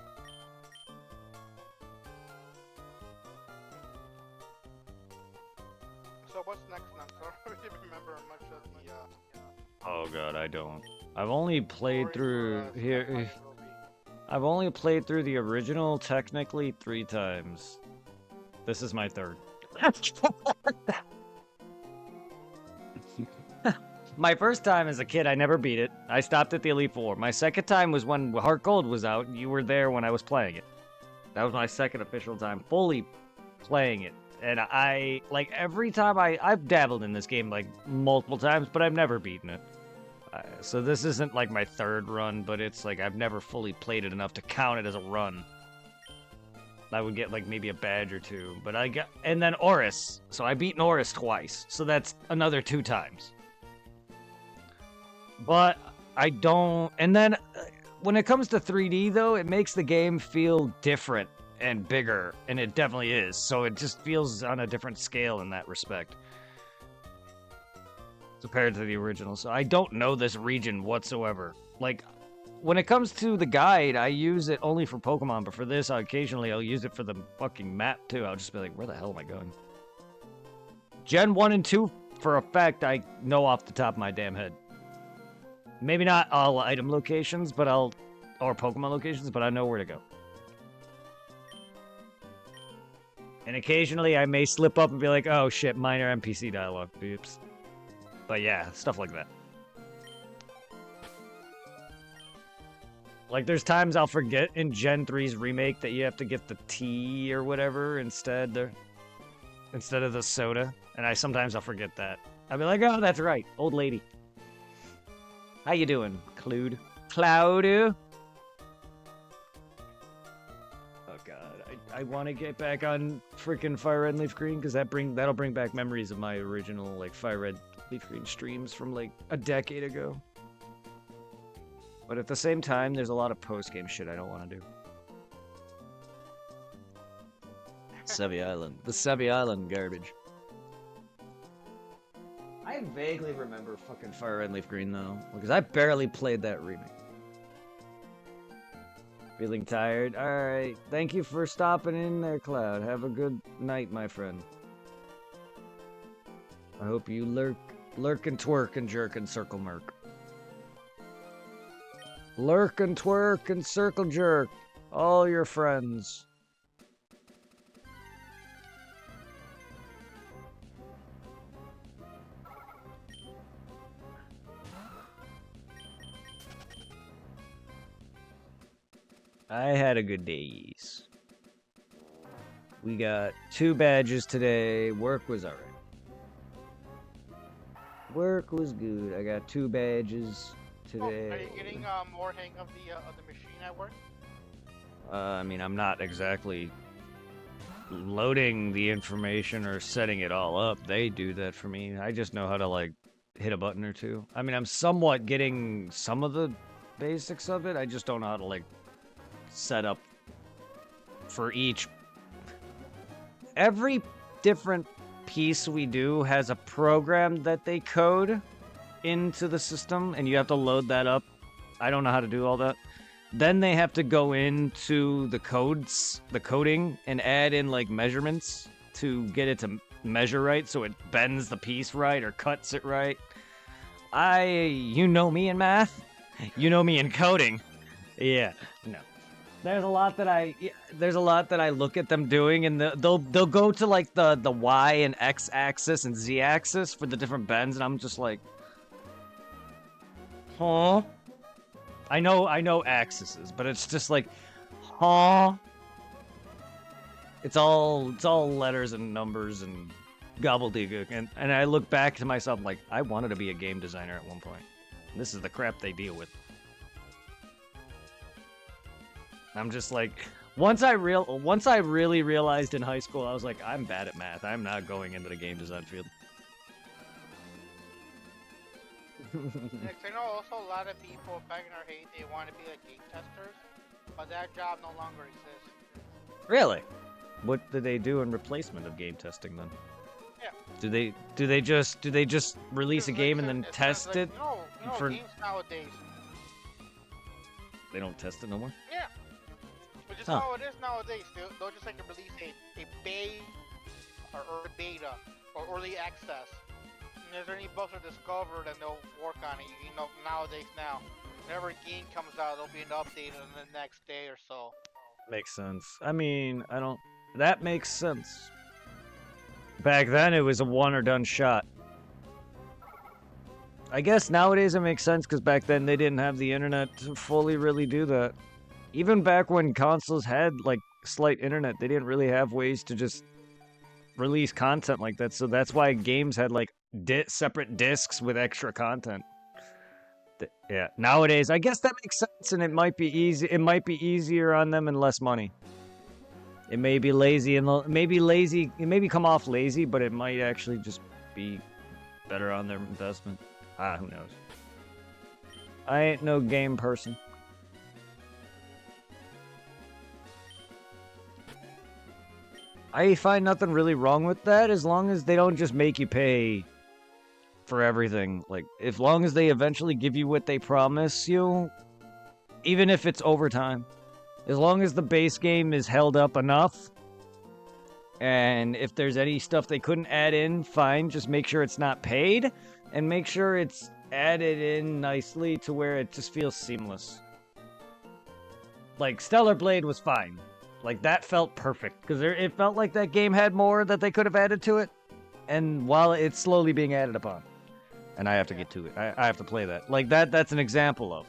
So what's next now? So I don't really remember much of the Oh god, I don't. I've only played story through for, here. Sapphire will be. I've only played through the original technically 3 times. This is my 3rd. My first time as a kid, I never beat it. I stopped at the Elite Four. My second time was when Heart Gold was out. You were there when I was playing it. That was my second official time fully playing it. And I, like, every time I've dabbled in this game, like, multiple times, but I've never beaten it. So this isn't, like, my 3rd run, but it's, like, I've never fully played it enough to count it as a run. I would get, like, maybe a badge or 2. But I got, and then Oris. So I beat Oris twice. So that's another 2 times. But I don't, and then when it comes to 3D, though, it makes the game feel different and bigger, and it definitely is. So it just feels on a different scale in that respect compared to the original. So I don't know this region whatsoever. Like, when it comes to the guide, I use it only for Pokemon, but for this, occasionally I'll use it for the fucking map, too. I'll just be like, where the hell am I going? Gen 1 and 2, for a fact, I know off the top of my damn head. Maybe not all item locations, but or Pokemon locations, but I know where to go. And occasionally I may slip up and be like, oh shit, minor NPC dialogue. Oops. But yeah, stuff like that. Like, there's times I'll forget in Gen 3's remake that you have to get the tea or whatever instead of the soda. And sometimes I'll forget that. I'll be like, oh, that's right, old lady. How you doing, Cloud? Cloud? Oh god, I want to get back on freaking Fire Red and Leaf Green because that'll bring back memories of my original like Fire Red Leaf Green streams from like a decade ago. But at the same time, there's a lot of post-game shit I don't want to do. Sevi Island, the Sevi Island garbage. I vaguely remember fucking Fire Red and Leaf Green, though, because I barely played that remake. Feeling tired? Alright, thank you for stopping in there, Cloud. Have a good night, my friend. I hope you lurk and twerk and jerk and circle murk. Lurk and twerk and circle jerk. All your friends. I had a good days. We got 2 badges today. Work was alright. Work was good. I got 2 badges today. Oh, are you getting more hang of the machine at work? I mean, I'm not exactly loading the information or setting it all up. They do that for me. I just know how to, like, hit a button or 2. I mean, I'm somewhat getting some of the basics of it. I just don't know how to, like, set up for each. Every different piece we do has a program that they code into the system, and you have to load that up. I don't know how to do all that. Then they have to go into the coding, and add in like measurements to get it to measure right, so it bends the piece right or cuts it right. You know me in math, you know me in coding. Yeah, no. There's a lot that I look at them doing, and they'll go to like the Y and X axis and Z axis for the different bends, and I'm just like, huh? I know axes, but it's just like, huh? It's all letters and numbers and gobbledygook, and I look back to myself like, I wanted to be a game designer at one point. This is the crap they deal with. I'm just like, once I really realized in high school, I was like, I'm bad at math. I'm not going into the game design field. I know also a lot of people back in our heyday want to be like game testers, but that job no longer exists. Really? What do they do in replacement of game testing then? Yeah. Do they just release a game and then test it? For games nowadays. They don't test it no more? Yeah. Which is how it is nowadays. They'll just like release a or beta or early access. And if there's any bugs are discovered, and they'll work on it. You know, nowadays now, whenever a game comes out, there'll be an update on the next day or so. Makes sense. I mean, that makes sense. Back then, it was a one or done shot. I guess nowadays it makes sense because back then they didn't have the internet to fully really do that. Even back when consoles had like slight internet, they didn't really have ways to just release content like that. So that's why games had like separate discs with extra content. Yeah, nowadays I guess that makes sense, and it might be easy. It might be easier on them and less money. It may be lazy and it may come off lazy, but it might actually just be better on their investment. Who knows? I ain't no game person. I find nothing really wrong with that as long as they don't just make you pay for everything. Like, as long as they eventually give you what they promise you, even if it's overtime. As long as the base game is held up enough, and if there's any stuff they couldn't add in, fine, just make sure it's not paid, and make sure it's added in nicely to where it just feels seamless. Like, Stellar Blade was fine. Like, that felt perfect, because it felt like that game had more that they could have added to it, and while it's slowly being added upon. And I have to get to it. I have to play that. Like, that's an example of.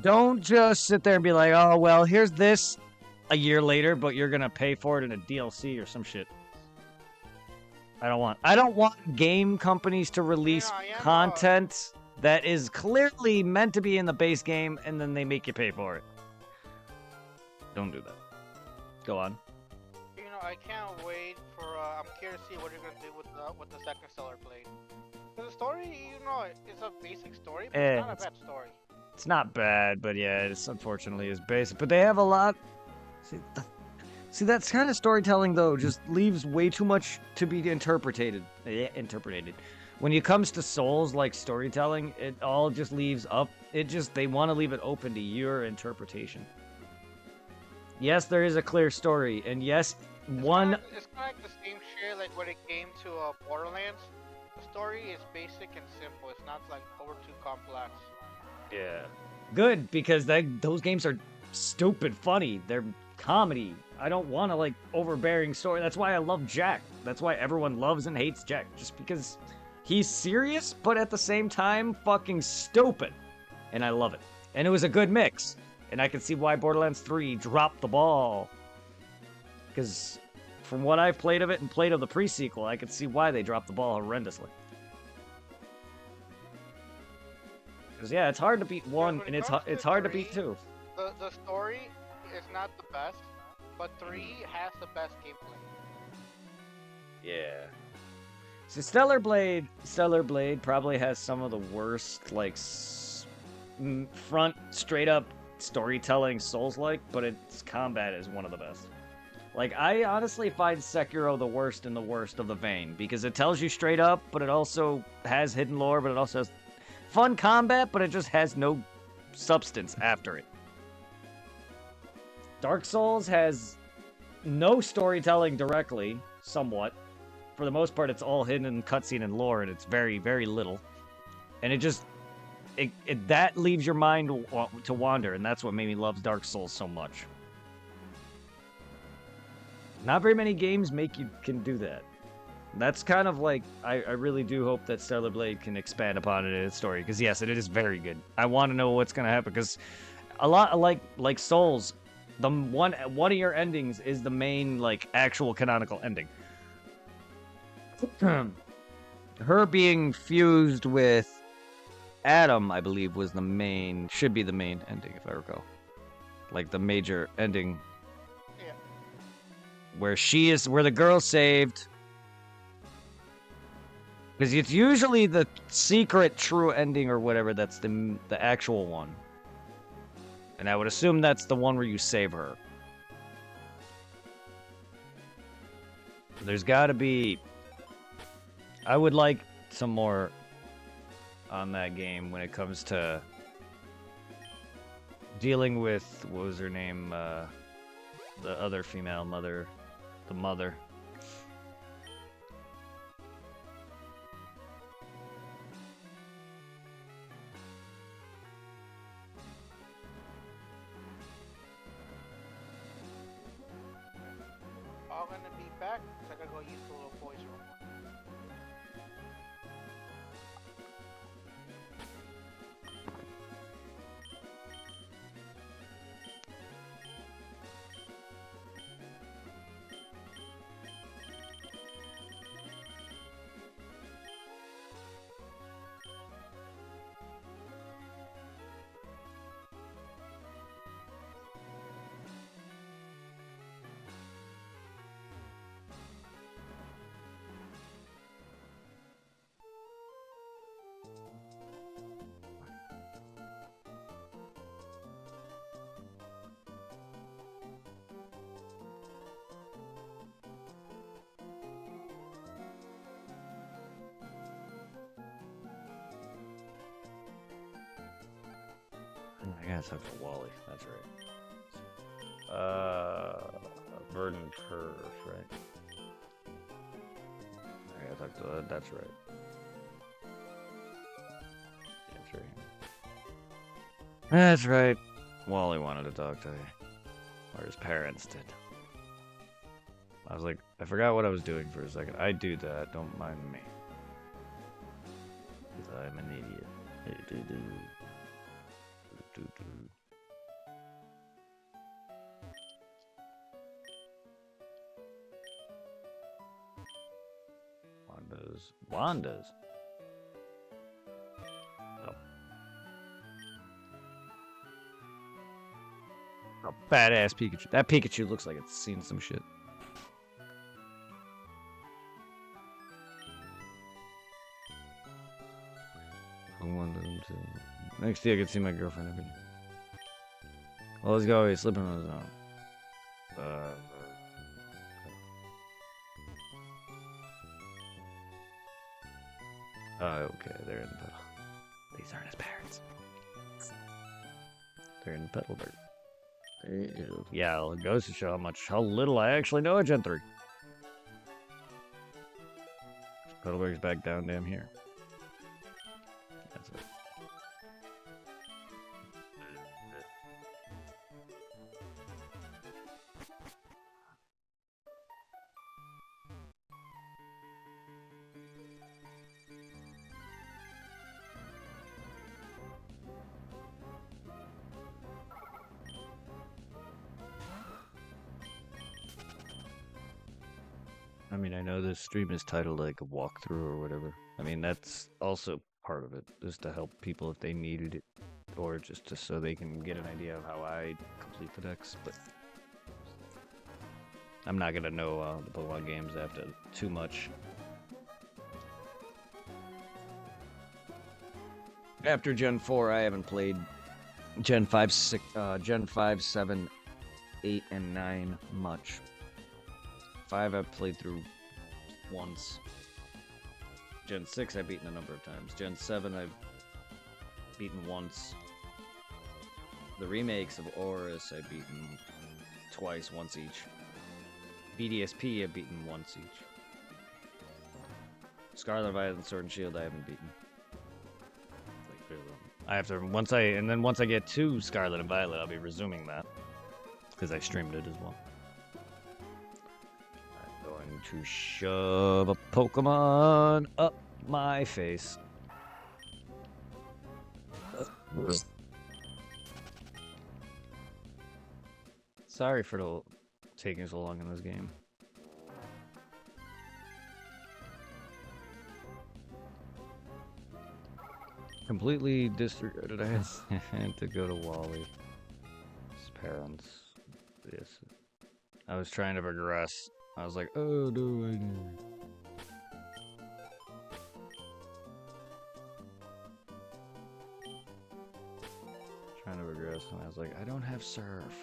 Don't just sit there and be like, oh, well, here's this a year later, but you're gonna pay for it in a DLC or some shit. I don't want game companies to release content that is clearly meant to be in the base game, and then they make you pay for it. Don't do that. Go on. You know, I can't wait for. I'm curious to see what you're gonna do with the second Stellar Blade. The story, you know, it's a basic story, but it's not a bad story. It's not bad, but yeah, it's unfortunately is basic. But they have a lot. See, that kind of storytelling though just leaves way too much to be interpreted. When it comes to Souls like storytelling, it all just leaves up. They want to leave it open to your interpretation. Yes, there is a clear story, and yes, It's kind of like the same shit. Like when it came to Borderlands, the story is basic and simple. It's not like over too complex. Yeah. Good, because those games are stupid funny. They're comedy. I don't want a, like, overbearing story. That's why I love Jack. That's why everyone loves and hates Jack. Just because he's serious, but at the same time, fucking stupid. And I love it. And it was a good mix. And I can see why Borderlands 3 dropped the ball. Because from what I've played of it and played of the pre-sequel, I can see why they dropped the ball horrendously. Because, yeah, it's hard to beat one, and it's hard to beat two. The story is not the best, but 3 has the best gameplay. Yeah. So Stellar Blade probably has some of the worst, like, front, straight-up storytelling Souls-like, but its combat is one of the best. Like, I honestly find Sekiro the worst in the worst of the vein, because it tells you straight up, but it also has hidden lore, but it also has fun combat, but it just has no substance after it. Dark Souls has no storytelling directly, somewhat. For the most part, it's all hidden in cutscene and lore, and it's very, very little. And it just... that leaves your mind to wander, and that's what made me love Dark Souls so much. Not very many games can do that. That's kind of like, I really do hope that Stellar Blade can expand upon it in its story, because yes, it is very good. I want to know what's gonna happen, because a lot like Souls, the one of your endings is the main, like, actual canonical ending. Her being fused with Adam, I believe, should be the main ending, if I recall. Like, the major ending. Yeah. Where the girl's saved. Because it's usually the secret true ending or whatever that's the actual one. And I would assume that's the one where you save her. There's gotta be... I would like some more on that game when it comes to dealing with, what was her name, the other female mother, the mother. I'm gonna be back, so I gotta go use the little boy's room. I gotta talk to Wally, that's right. Verdant Turf, right? I gotta talk to that's right. That's right. That's right. Wally wanted to talk to you. Or his parents did. I was like, I forgot what I was doing for a second. I do that, don't mind me. Because I'm an idiot. Wanda's. Oh. Oh, badass Pikachu. That Pikachu looks like it's seen some shit. Next day I could see my girlfriend every day. Well, let's go. He's slipping on his own. Oh, okay. They're in the pedal. These aren't his parents. They're in Petalburg. Yeah, it goes to show how little I actually know of Gen 3. Petalburg's back down damn here. That's it. I mean, I know this stream is titled like a walkthrough or whatever. I mean, that's also part of it, just to help people if they needed it, or just so they can get an idea of how I complete the decks. But I'm not gonna know the Pokemon games after too much. After Gen 4, I haven't played Gen 5, 7, 8, and 9 much. 5 I've played through once. Gen 6 I've beaten a number of times. Gen 7 I've beaten once. The remakes of Horus I've beaten twice, once each. BDSP I've beaten once each. Scarlet Violet and Sword and Shield I haven't beaten. I have to once I get to Scarlet and Violet, I'll be resuming that because I streamed it as well. I'm going to shove a Pokemon up my face. Sorry for taking so long in this game. Completely disregarded. I had to go to Wally. His parents. Yes. I was trying to progress. I was like, oh, no, I know. Trying to progress, and I was like, I don't have surf.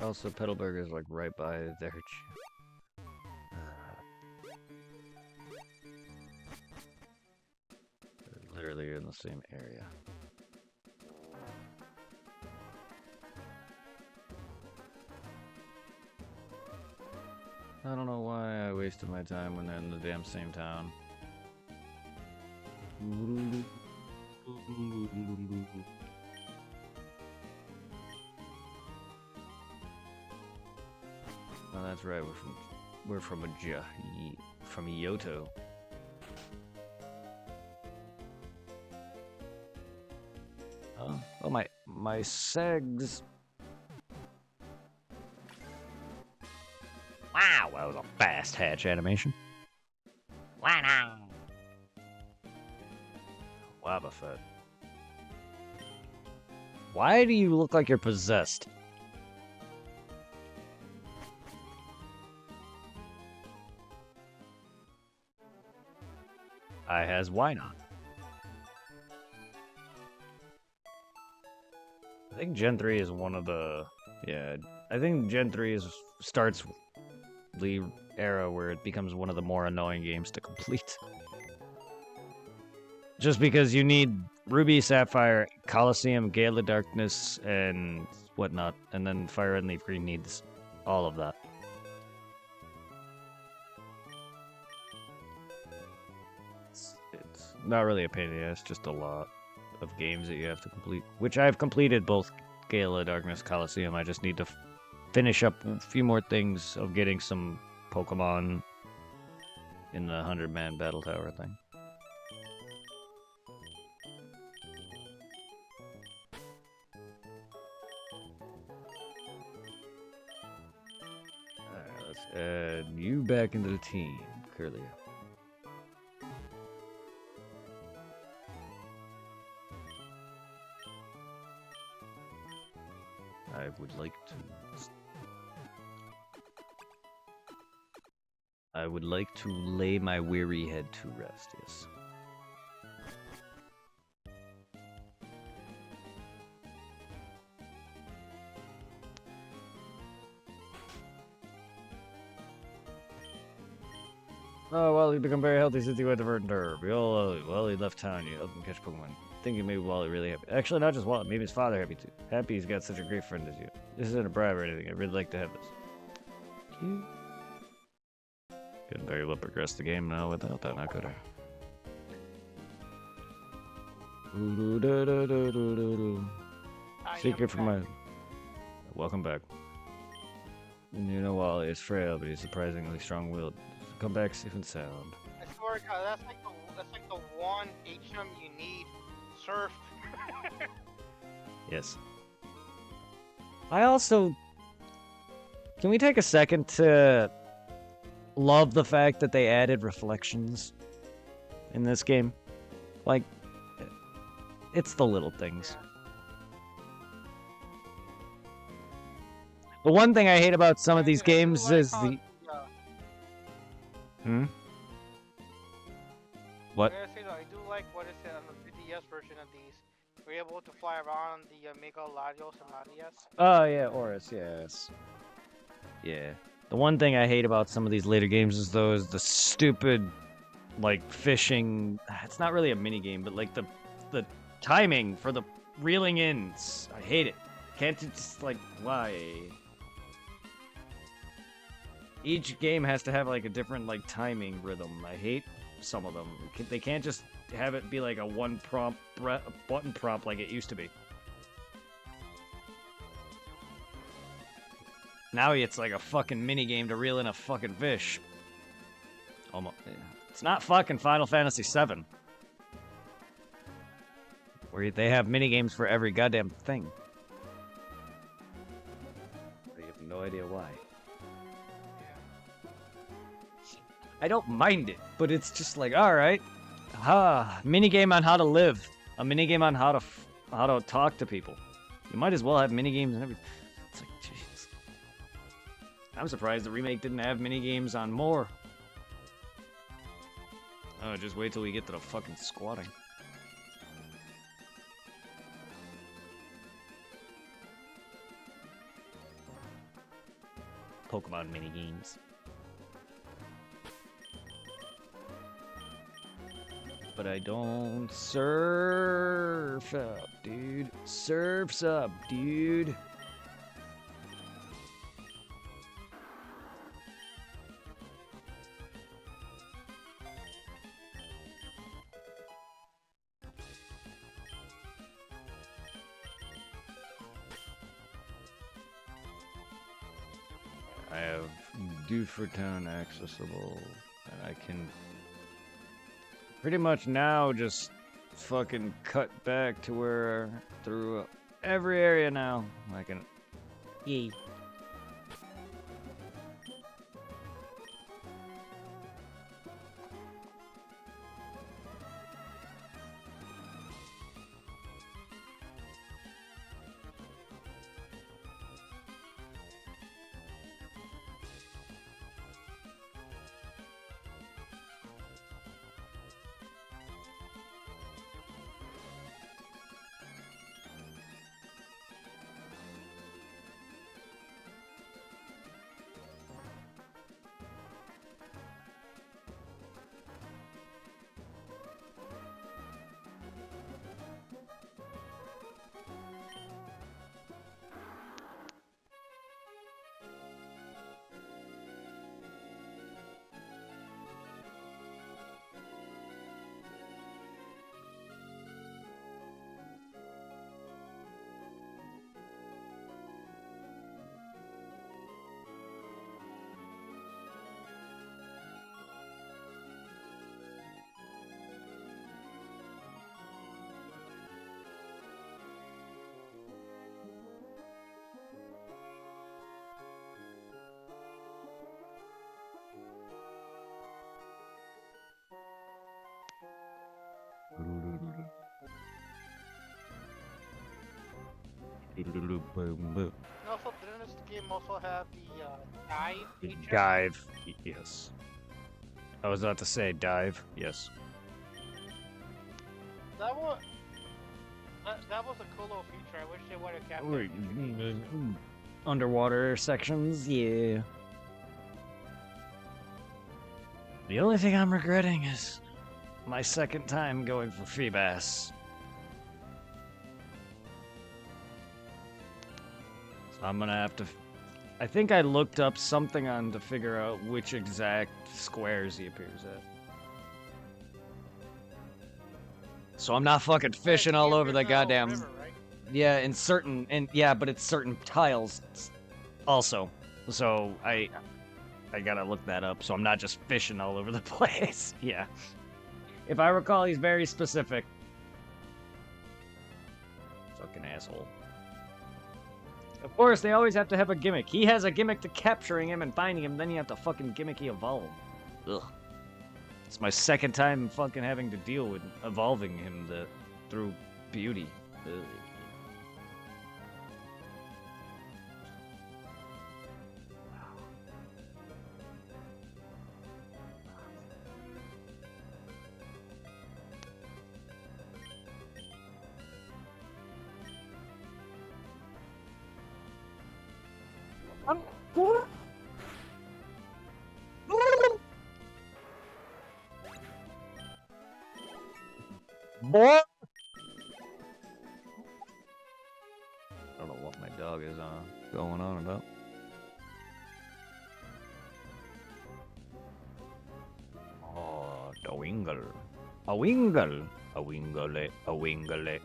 Also, Petalburg is like right by there. Literally in the same area. I don't know why I wasted my time when they're in the damn same town. Oh, that's right. We're from Yoto. Oh my segs. Wow, that was a fast hatch animation. Wow. Wobbuffet. Why do you look like you're possessed? Why not? I think Gen 3 is one of the... Yeah, I think Gen 3 starts the era where it becomes one of the more annoying games to complete. Just because you need Ruby, Sapphire, Colosseum, Gale of Darkness, and whatnot. And then Fire and Leaf Green needs all of that. It's not really a pain in the ass, just a lot of games that you have to complete. Which I've completed both Gale of Darkness, Colosseum. I just need to finish up a few more things of getting some Pokemon in the 100-man battle tower thing. Alright, let's add you back into the team, Curly. I would like to lay my weary head to rest, yes. Oh, well, he become very healthy since he went to Verdant. Well, he left town. You helped him catch Pokemon. Thinking maybe Wally really happy. Actually, not just Wally. Maybe his father happy too. Happy he's got such a great friend as you. This isn't a bribe or anything. I'd really like to have this. Cute. Couldn't very well progress the game now without that, now could I? Secret from my... Welcome back. You know Wally is frail, but he's surprisingly strong-willed. Come back safe and sound. I swear to God, that's like the one HM you need. Surf. Yes. I also... Can we take a second to love the fact that they added reflections in this game? Like, it's the little things. The one thing I hate about some of these games is the... What? I do like what is it on the 3DS version of these, Were you able to fly around the Mega Latios and Latias? Oh yeah, Oris, yes. Yeah. The one thing I hate about some of these later games is those the stupid like fishing. It's not really a mini game, but like the timing for the reeling ins. I hate it. Can't it just like why? Each game has to have like a different like timing rhythm. I hate some of them. They can't just have it be like a one prompt button prompt like it used to be. Now it's like a fucking mini game to reel in a fucking fish. Almost. It's not fucking Final Fantasy VII, where they have mini games for every goddamn thing. I have no idea why. I don't mind it, but it's just like, all right, mini game on how to live, a mini game on how to talk to people. You might as well have mini games and everything. It's like, jeez. I'm surprised the remake didn't have mini games on more. Oh, just wait till we get to the fucking squatting. Pokemon mini games. But I don't surf up, dude. Surf's up, dude. I have Dufertown accessible, and I can pretty much now just fucking cut back to where through every area now. I can. Yee. And also, didn't this game also have the dive feature? Dive, yes. I was about to say dive, yes. That was a cool little feature. I wish they would have kept it. Underwater sections, yeah. The only thing I'm regretting is my second time going for Feebas. So I'm gonna have to. I think I looked up something on to figure out which exact squares he appears at. So I'm not fucking fishing all over the goddamn. River, right? Yeah, in certain but it's certain tiles also. So I gotta look that up. So I'm not just fishing all over the place. Yeah. If I recall, he's very specific. Fucking asshole. Of course, they always have to have a gimmick. He has a gimmick to capturing him and finding him, then you have to fucking gimmicky evolve. Ugh. It's my second time fucking having to deal with evolving him through beauty. Ugh. Boy! I don't know what my dog is going on about. Oh, the wingle. A wingle. A wingle. A wingle.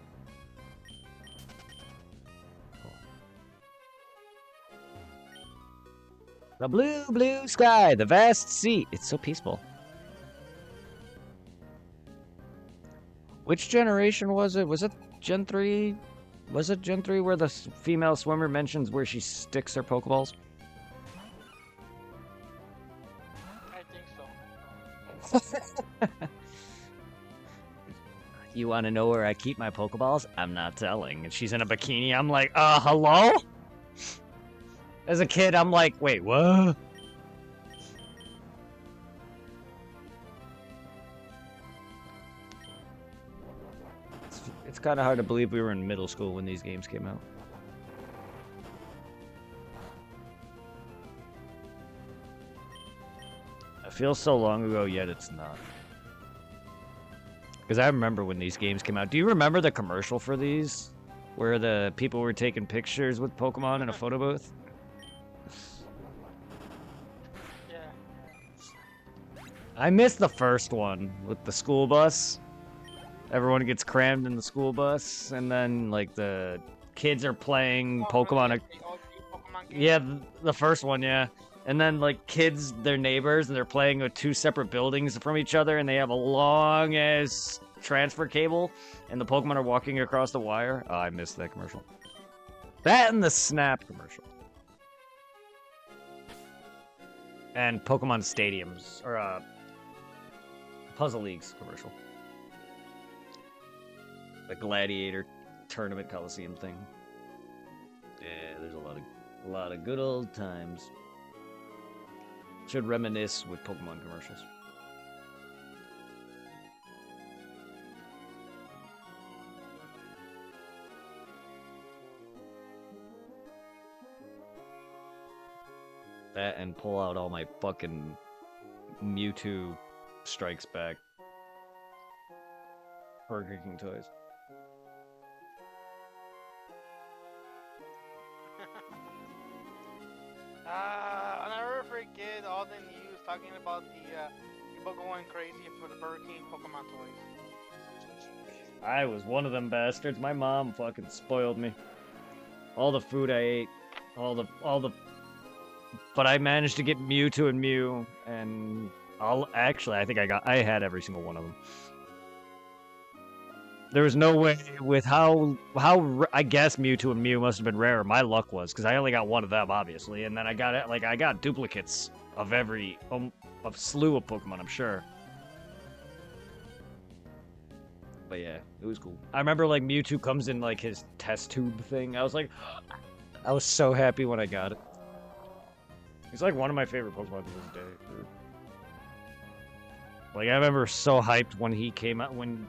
The blue, blue sky, the vast sea. It's so peaceful. Which generation was it? Was it Gen 3? Was it Gen 3 where the female swimmer mentions where she sticks her Pokeballs? I think so. You want to know where I keep my Pokeballs? I'm not telling. And she's in a bikini. I'm like, hello? As a kid, I'm like, wait, what? It's kind of hard to believe we were in middle school when these games came out. It feels so long ago, yet it's not. Because I remember when these games came out. Do you remember the commercial for these? Where the people were taking pictures with Pokemon in a photo booth? Yeah. I missed the first one with the school bus. Everyone gets crammed in the school bus, and then like the kids are playing Pokemon. The OG Pokemon game? Yeah, the first one, yeah. And then like kids, they're neighbors, and they're playing with two separate buildings from each other, and they have a long ass transfer cable, and the Pokemon are walking across the wire. Oh, I missed that commercial. That and the Snap commercial. And Pokemon Stadiums, or Puzzle Leagues commercial. The Gladiator Tournament Coliseum thing. Yeah, there's a lot of good old times. Should reminisce with Pokemon commercials. That and pull out all my fucking Mewtwo Strikes Back Burger King toys. I'll never forget all the news talking about the people going crazy for the Burger King Pokemon toys. I was one of them bastards. My mom fucking spoiled me. All the food I ate, all the. But I managed to get Mewtwo and Mew, and I think I had every single one of them. There was no way with how I guess Mewtwo and Mew must have been rare. My luck was because I only got one of them, obviously, and then I got duplicates of every a slew of Pokemon, I'm sure. But yeah, it was cool. I remember like Mewtwo comes in like his test tube thing. I was like, I was so happy when I got it. He's like one of my favorite Pokemon to this day. Like I remember so hyped when he came out when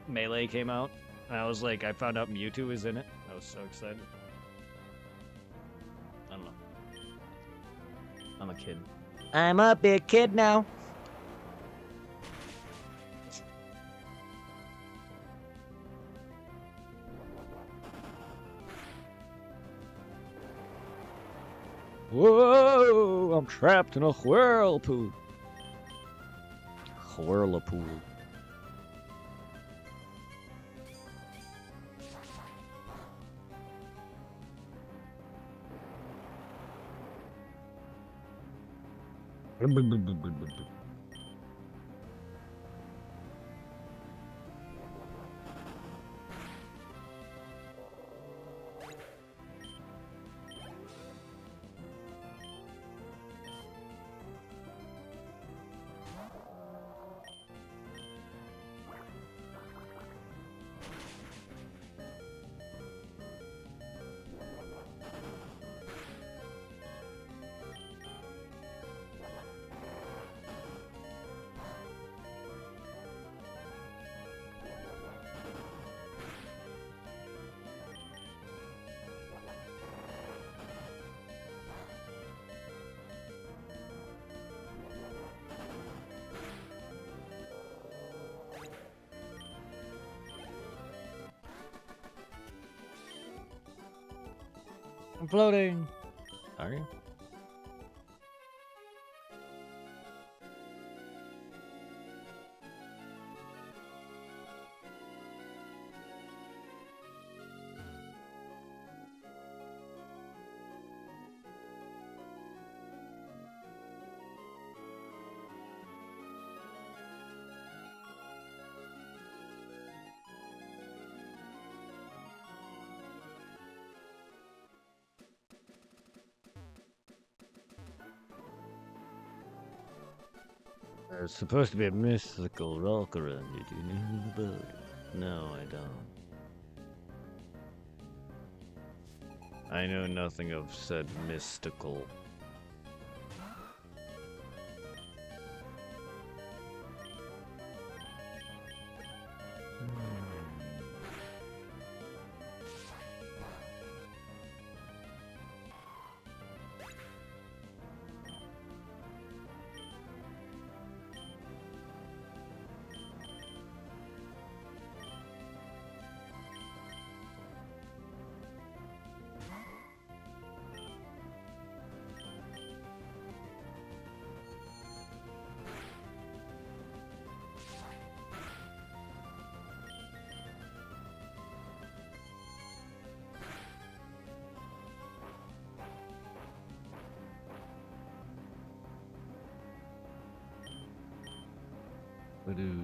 Melee came out, and I was like, I found out Mewtwo was in it. I was so excited. I don't know. I'm a kid. I'm a big kid now. Whoa! I'm trapped in a whirlpool. Whirlpool. I'm floating. Are you? There's supposed to be a mystical rock around you. Do you know anything about it? No, I don't. I know nothing of said mystical. Ba-doo.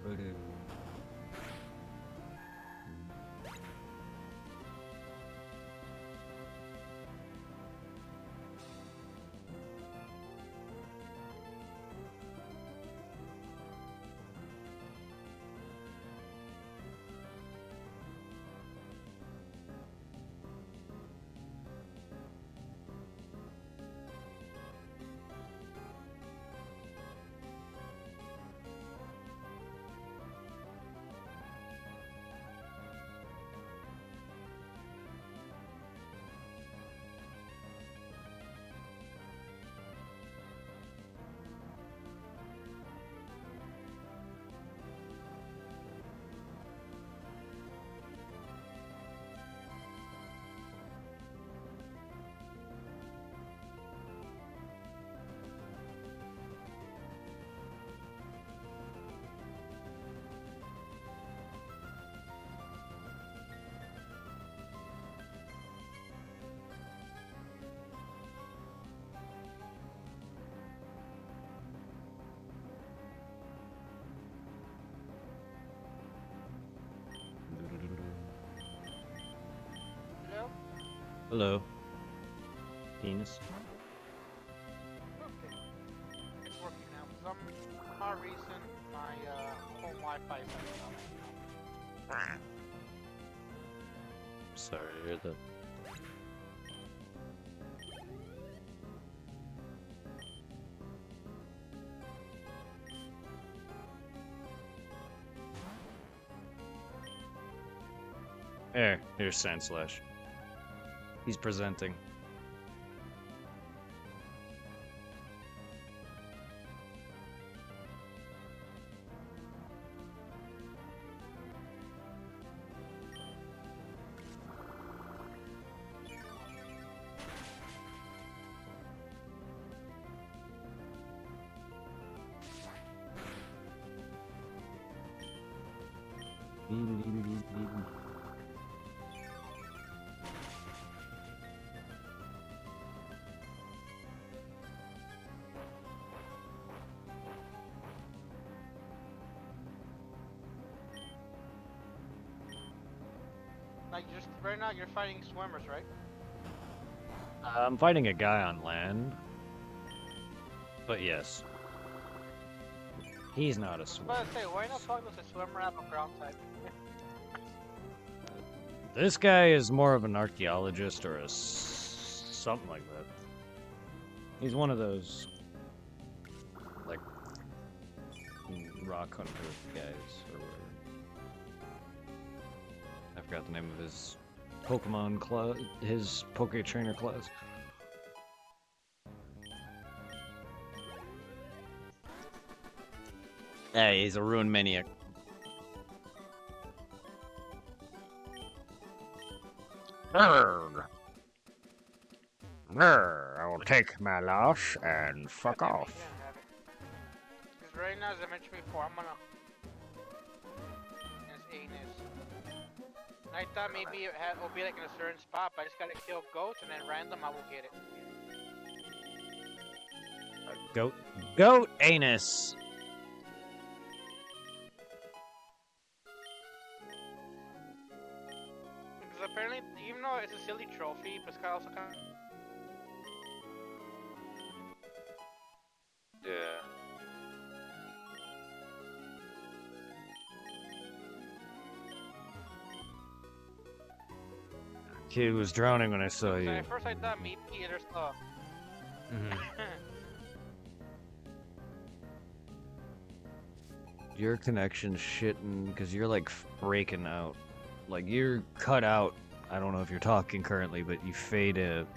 Ba-doo. Hello? Hello. Penis. Okay. It's working now. For some odd reason, my home Wi-Fi is acting up. Sorry to hear that. Here's Sandslash. He's presenting. Like, just right now, you're fighting swimmers, right? I'm fighting a guy on land. But yes. He's not a I was swimmer. about to say, why not fuck with a swimmer have a ground type? This guy is more of an archaeologist or something like that. He's one of those, like, rock hunter guys or whatever. I forgot the name of his Pokemon class, his Poke Trainer class. Hey, he's a Ruin Maniac. Brrr. Brrr. I will take my loss and fuck God damn it, off. you can't have it. Because right now, as I mentioned before, I'm gonna. It's anus. And I thought maybe it'll be like in a certain spot, but I just gotta kill goats and then random I will get it. Goat anus. Because apparently, even though it's a silly trophy, but it's also kind of. Yeah. Kid was drowning when I saw So you. at first I thought maybe there's Your connection's shitting because you're like breaking out. Like you're cut out. I don't know if you're talking currently, but you fade in.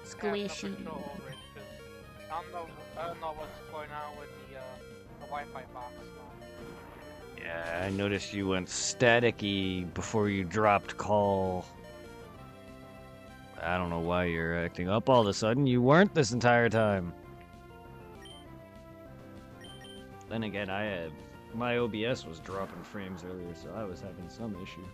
Squishy. I don't know what's going on with the Wi-Fi box. Yeah, I noticed you went staticky before you dropped call. I don't know why you're acting up all of a sudden. You weren't this entire time. Then again, my OBS was dropping frames earlier, so I was having some issue.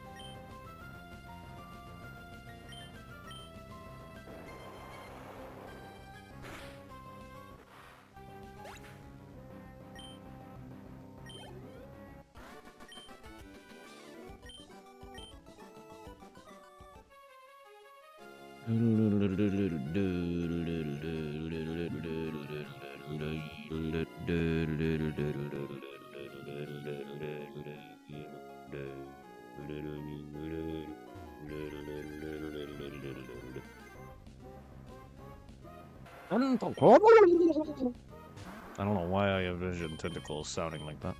I don't know why I envision tentacles sounding like that.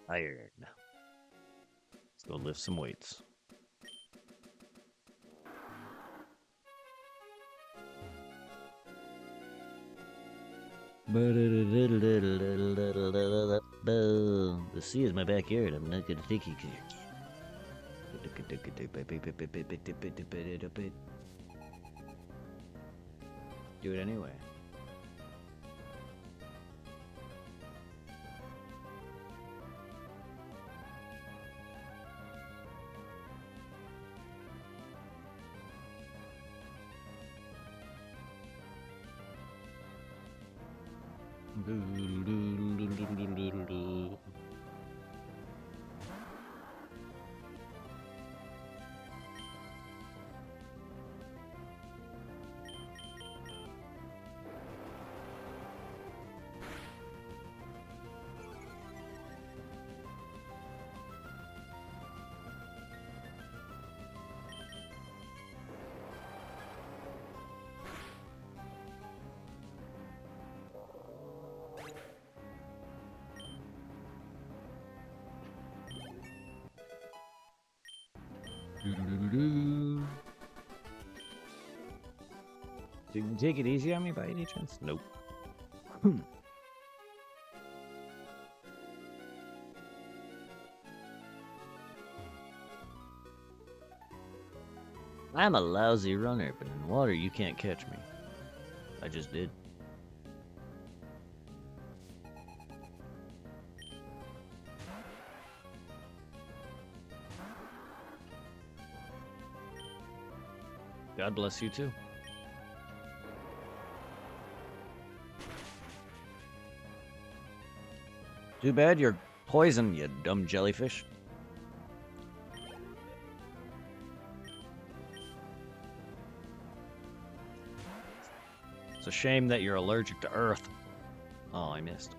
Iron. Let's go lift some weights. The sea is my backyard. I'm not gonna take you because you're. Do it anyway. Did you take it easy on me by any chance? Nope. I'm a lousy runner, but in water you can't catch me. I just did. God bless you too. Too bad you're poison, you dumb jellyfish. It's a shame that you're allergic to Earth. Oh, I missed.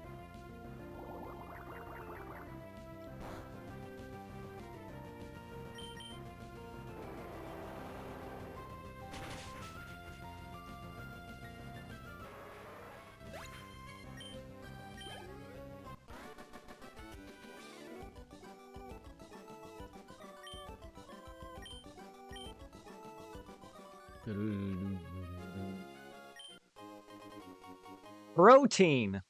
Protein.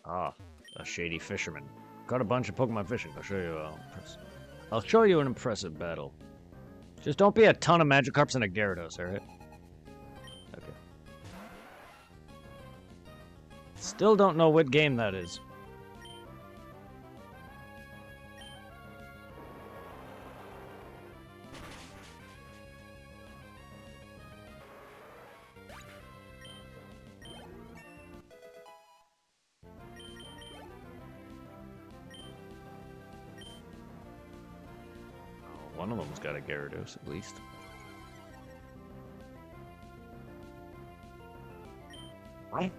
Ah, a shady fisherman. Caught a bunch of Pokemon fishing. I'll show you an impressive battle. Just don't be a ton of Magikarps and a Gyarados, alright? Okay. Still don't know what game that is. One of them's got a Gyarados, at least. What?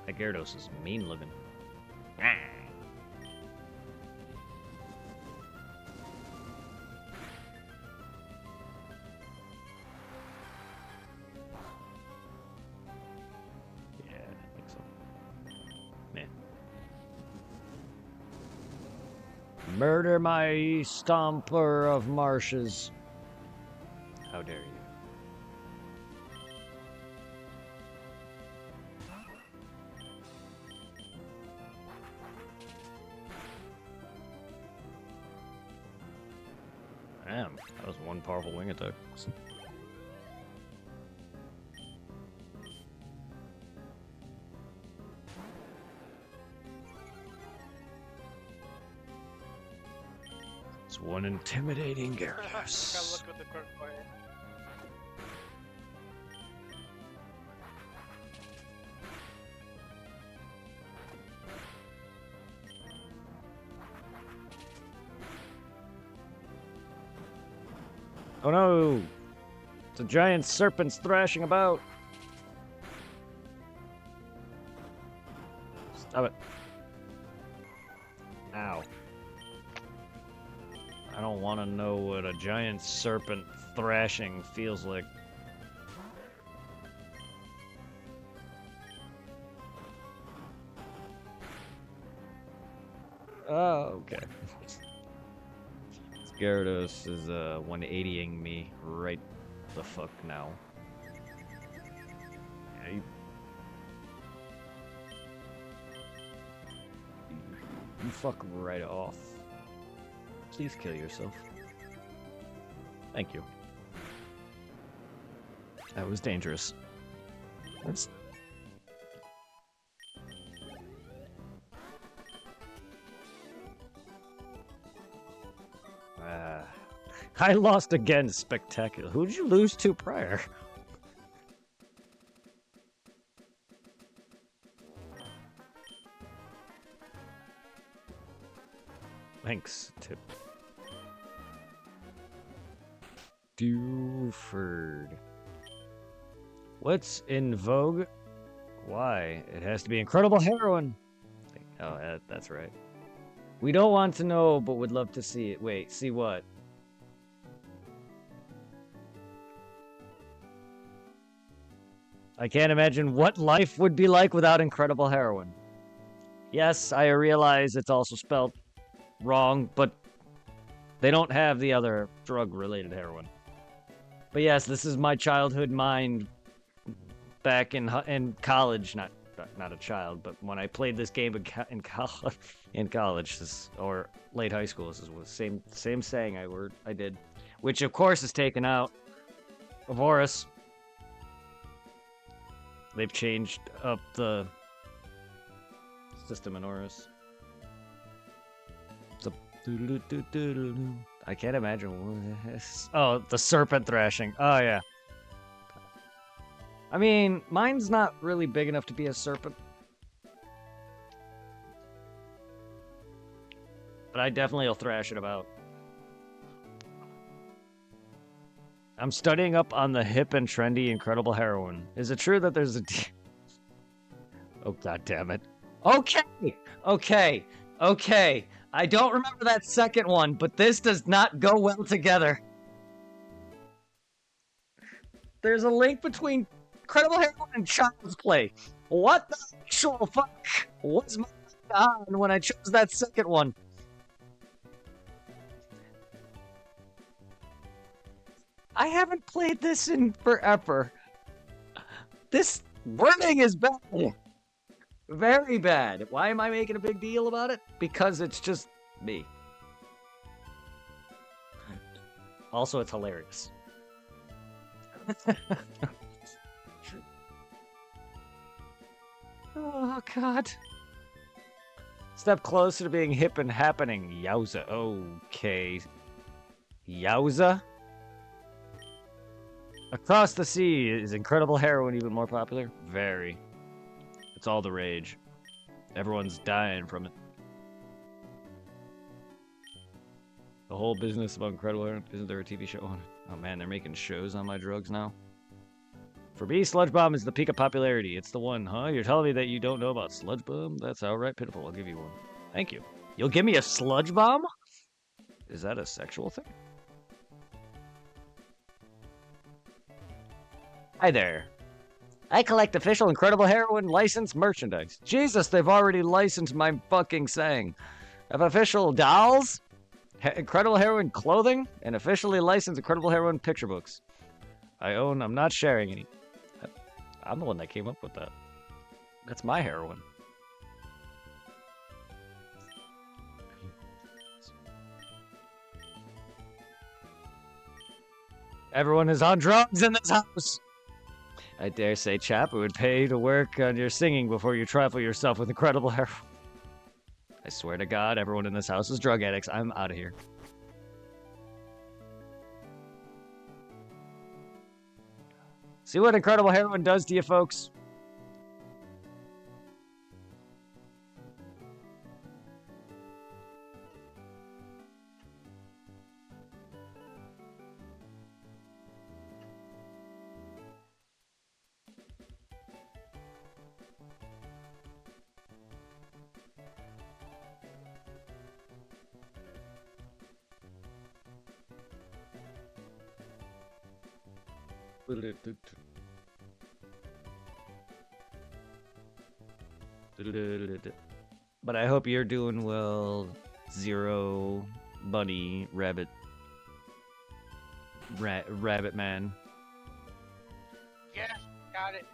That Gyarados is mean looking. Yeah, I think so. Man. Murder my stomper of marshes. How dare you? Damn, that was one powerful wing attack. It's one intimidating Gyarados. Gotta look with the correct way. Oh no! It's a giant serpent's thrashing about. Stop it. Ow. I don't want to know what a giant serpent thrashing feels like. Oh, okay. Gyarados is 180ing me right the fuck now. Yeah, you fuck right off. Please kill yourself. Thank you. That was dangerous. That's... I lost again. Spectacular. Who'd you lose to prior? Thanks, Tip. Dewford. What's in vogue? Why? It has to be incredible heroin. Oh, that's right. We don't want to know, but would love to see it. Wait, see what? I can't imagine what life would be like without incredible heroin. Yes, I realize it's also spelled wrong, but they don't have the other drug-related heroin. But yes, this is my childhood mind back in college. Not a child, but when I played this game in college, or late high school, this was the same saying I did, which of course is taken out of Horus. They've changed up the system in Horus. I can't imagine. Oh, the serpent thrashing. Oh, yeah. I mean, mine's not really big enough to be a serpent. But I definitely will thrash it about. I'm studying up on the hip and trendy incredible heroin. Is it true that there's a... Oh, god damn it. Okay. I don't remember that second one, but this does not go well together. There's a link between Incredible Heroine and Child's Play. What the actual fuck was my on when I chose that second one? I haven't played this in forever. This wording is bad. Very bad. Why am I making a big deal about it? Because it's just me. Also, it's hilarious. Oh, God. Step closer to being hip and happening. Yowza. Okay. Yowza? Across the Sea is Incredible Heroine even more popular? Very. It's all the rage. Everyone's dying from it. The whole business about Incredible Heroine. Isn't there a TV show on it? Oh man, they're making shows on my drugs now. For me, Sludge Bomb is the peak of popularity. It's the one, huh? You're telling me that you don't know about Sludge Bomb? That's outright pitiful. I'll give you one. Thank you. You'll give me a Sludge Bomb? Is that a sexual thing? Hi there. I collect official Incredible Heroine licensed merchandise. Jesus, they've already licensed my fucking saying. I have official dolls, Incredible Heroine clothing, and officially licensed Incredible Heroine picture books. I'm not sharing any. I'm the one that came up with that. That's my heroine. Everyone is on drugs in this house. I dare say, chap, it would pay to work on your singing before you trifle yourself with Incredible Heroine. I swear to God, everyone in this house is drug addicts. I'm out of here. See what Incredible Heroine does to you, folks? But I hope you're doing well, Zero, Bunny, Rabbit, Rabbit Man. Yes, got it.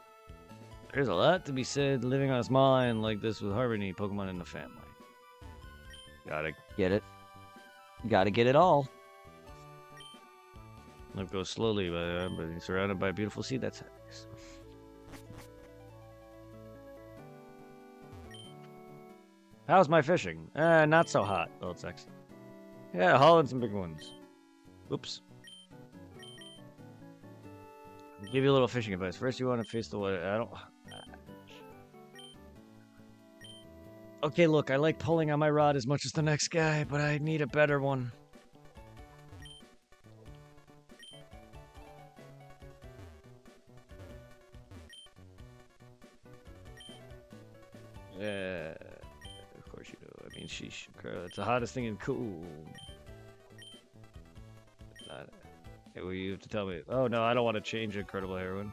There's a lot to be said living on a small island like this with Harmony, Pokemon in the family. Gotta get it. Gotta get it all. Life goes slowly, but surrounded by a beautiful sea. That's nice. How's my fishing? Not so hot. Oh, it's excellent. Yeah, hauling some big ones. Oops. I'll give you a little fishing advice. First, you want to face the water. I don't. Okay, look, I like pulling on my rod as much as the next guy, but I need a better one. Yeah, of course you do. I mean, sheesh, it's the hottest thing in cool. Hey, well, you have to tell me. Oh no, I don't want to change Incredible Heroine.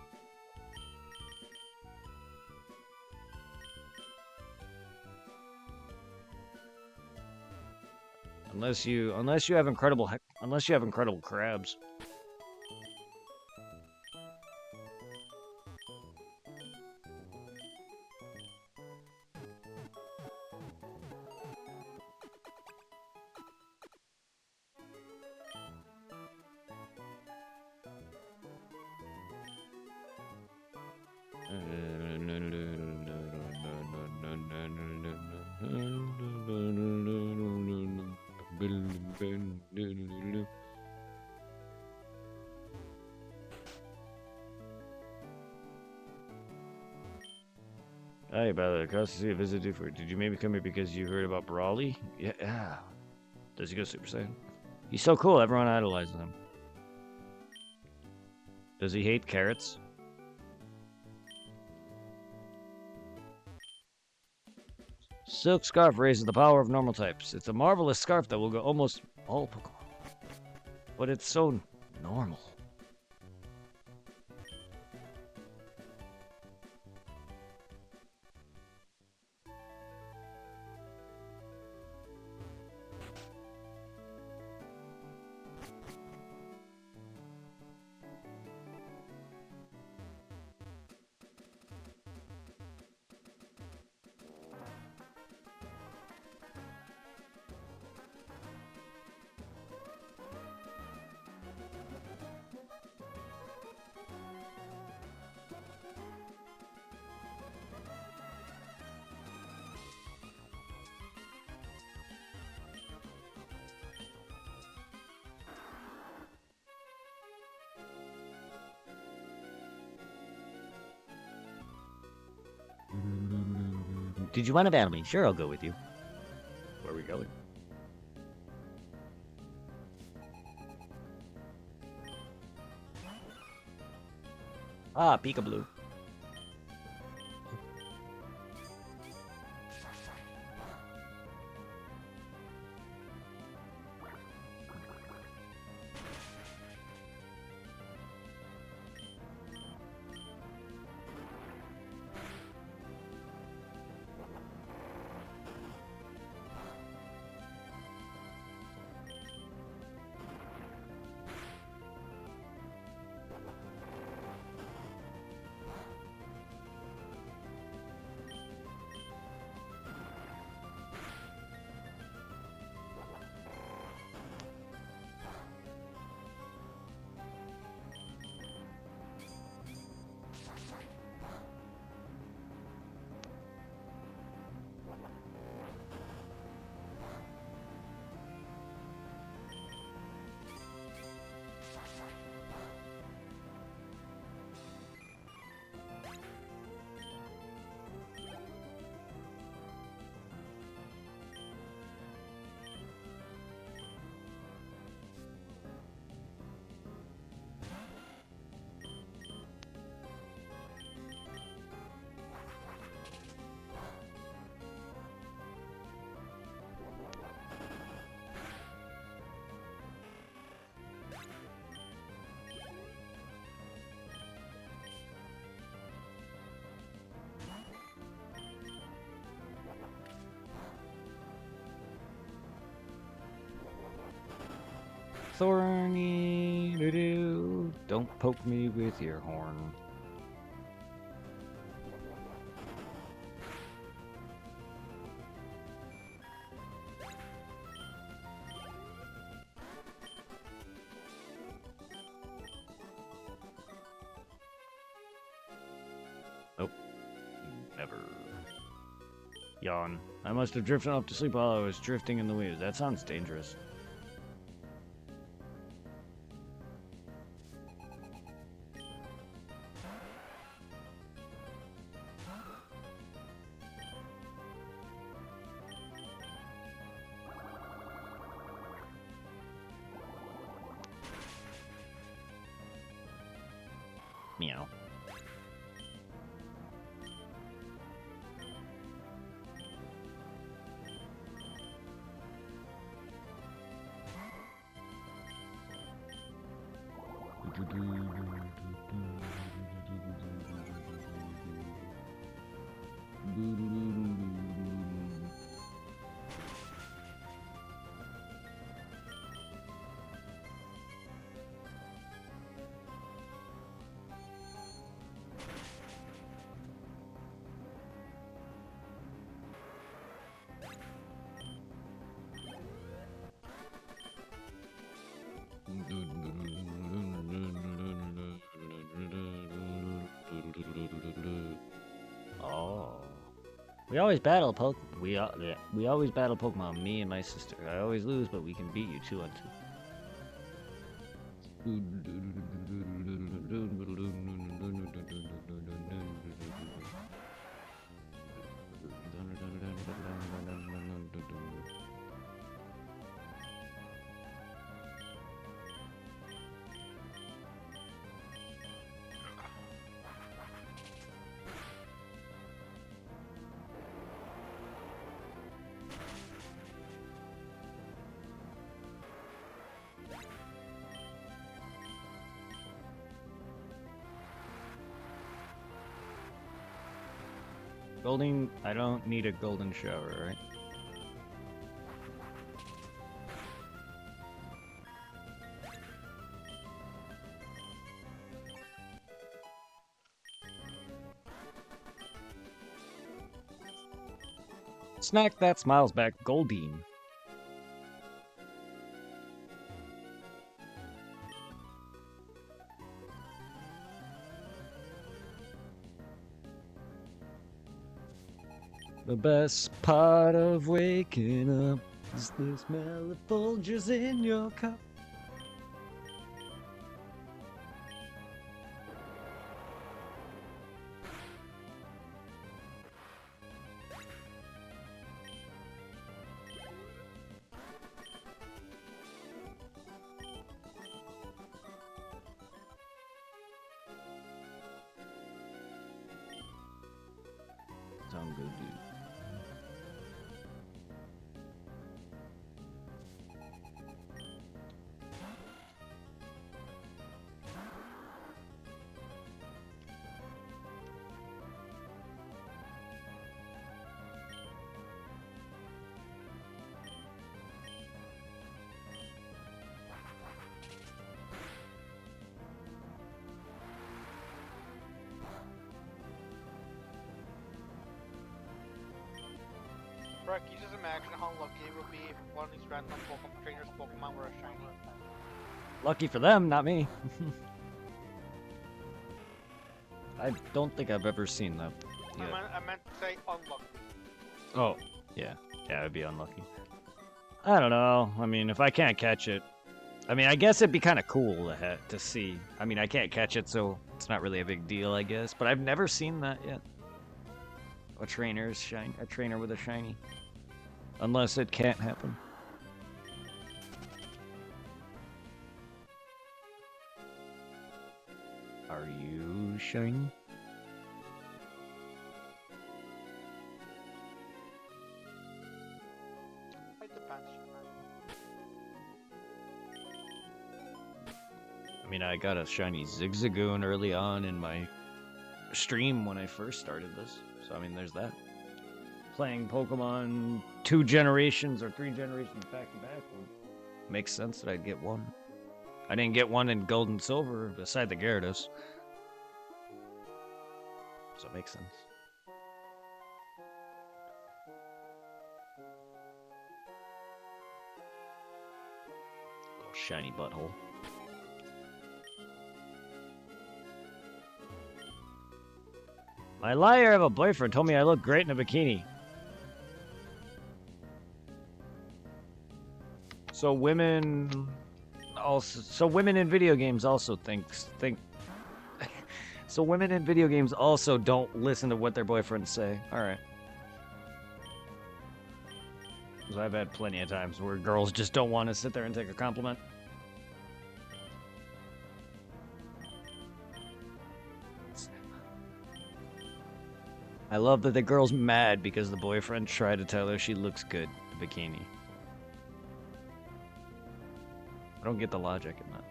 Unless you have incredible crabs. Hey, by the way, across the sea, I visited you for. Did you maybe come here because you heard about Brawly? Yeah. Does he go Super Saiyan? He's so cool, everyone idolizes him. Does he hate carrots? Silk Scarf raises the power of normal types. It's a marvelous scarf that will go almost all Pokemon. But it's so normal. Did you want to battle me? Sure, I'll go with you. Where are we going? Ah, peekaboo. Thorny doo-doo. Don't poke me with your horn. Nope. Never. Yawn. I must have drifted off to sleep while I was drifting in the waves. That sounds dangerous. Meow. Oh. We always battle we always battle Pokemon, me and my sister. I always lose, but we can beat you 2 on 2. Golden, I don't need a golden shower, right? Snack that smiles back, Goldeen. The best part of waking up is the smell of Folgers in your cup. sound good, dude. Bro, can you just imagine how lucky it would be if one of these random Pokemon trainers Pokemon were a shiny? Lucky for them, not me. I don't think I've ever seen that. Yeah. I meant to say unlucky. Oh, yeah. Yeah, I'd be unlucky. I don't know. I mean, if I can't catch it, I mean, I guess it'd be kind of cool to see. I mean, I can't catch it, so it's not really a big deal, I guess. But I've never seen that yet. A trainer with a shiny. Unless it can't happen. Are you shiny? It depends. I mean, I got a shiny Zigzagoon early on in my stream when I first started this. So, I mean, there's that. Playing Pokemon 2 generations or 3 generations back to back makes sense that I'd get one. I didn't get one in Gold and Silver beside the Gyarados. So it makes sense. Little shiny butthole. My liar of a boyfriend told me I look great in a bikini. So women in video games also think so women in video games also don't listen to what their boyfriends say. All right. Because I've had plenty of times where girls just don't want to sit there and take a compliment. I love that the girl's mad because the boyfriend tried to tell her she looks good in a bikini. I don't get the logic in that.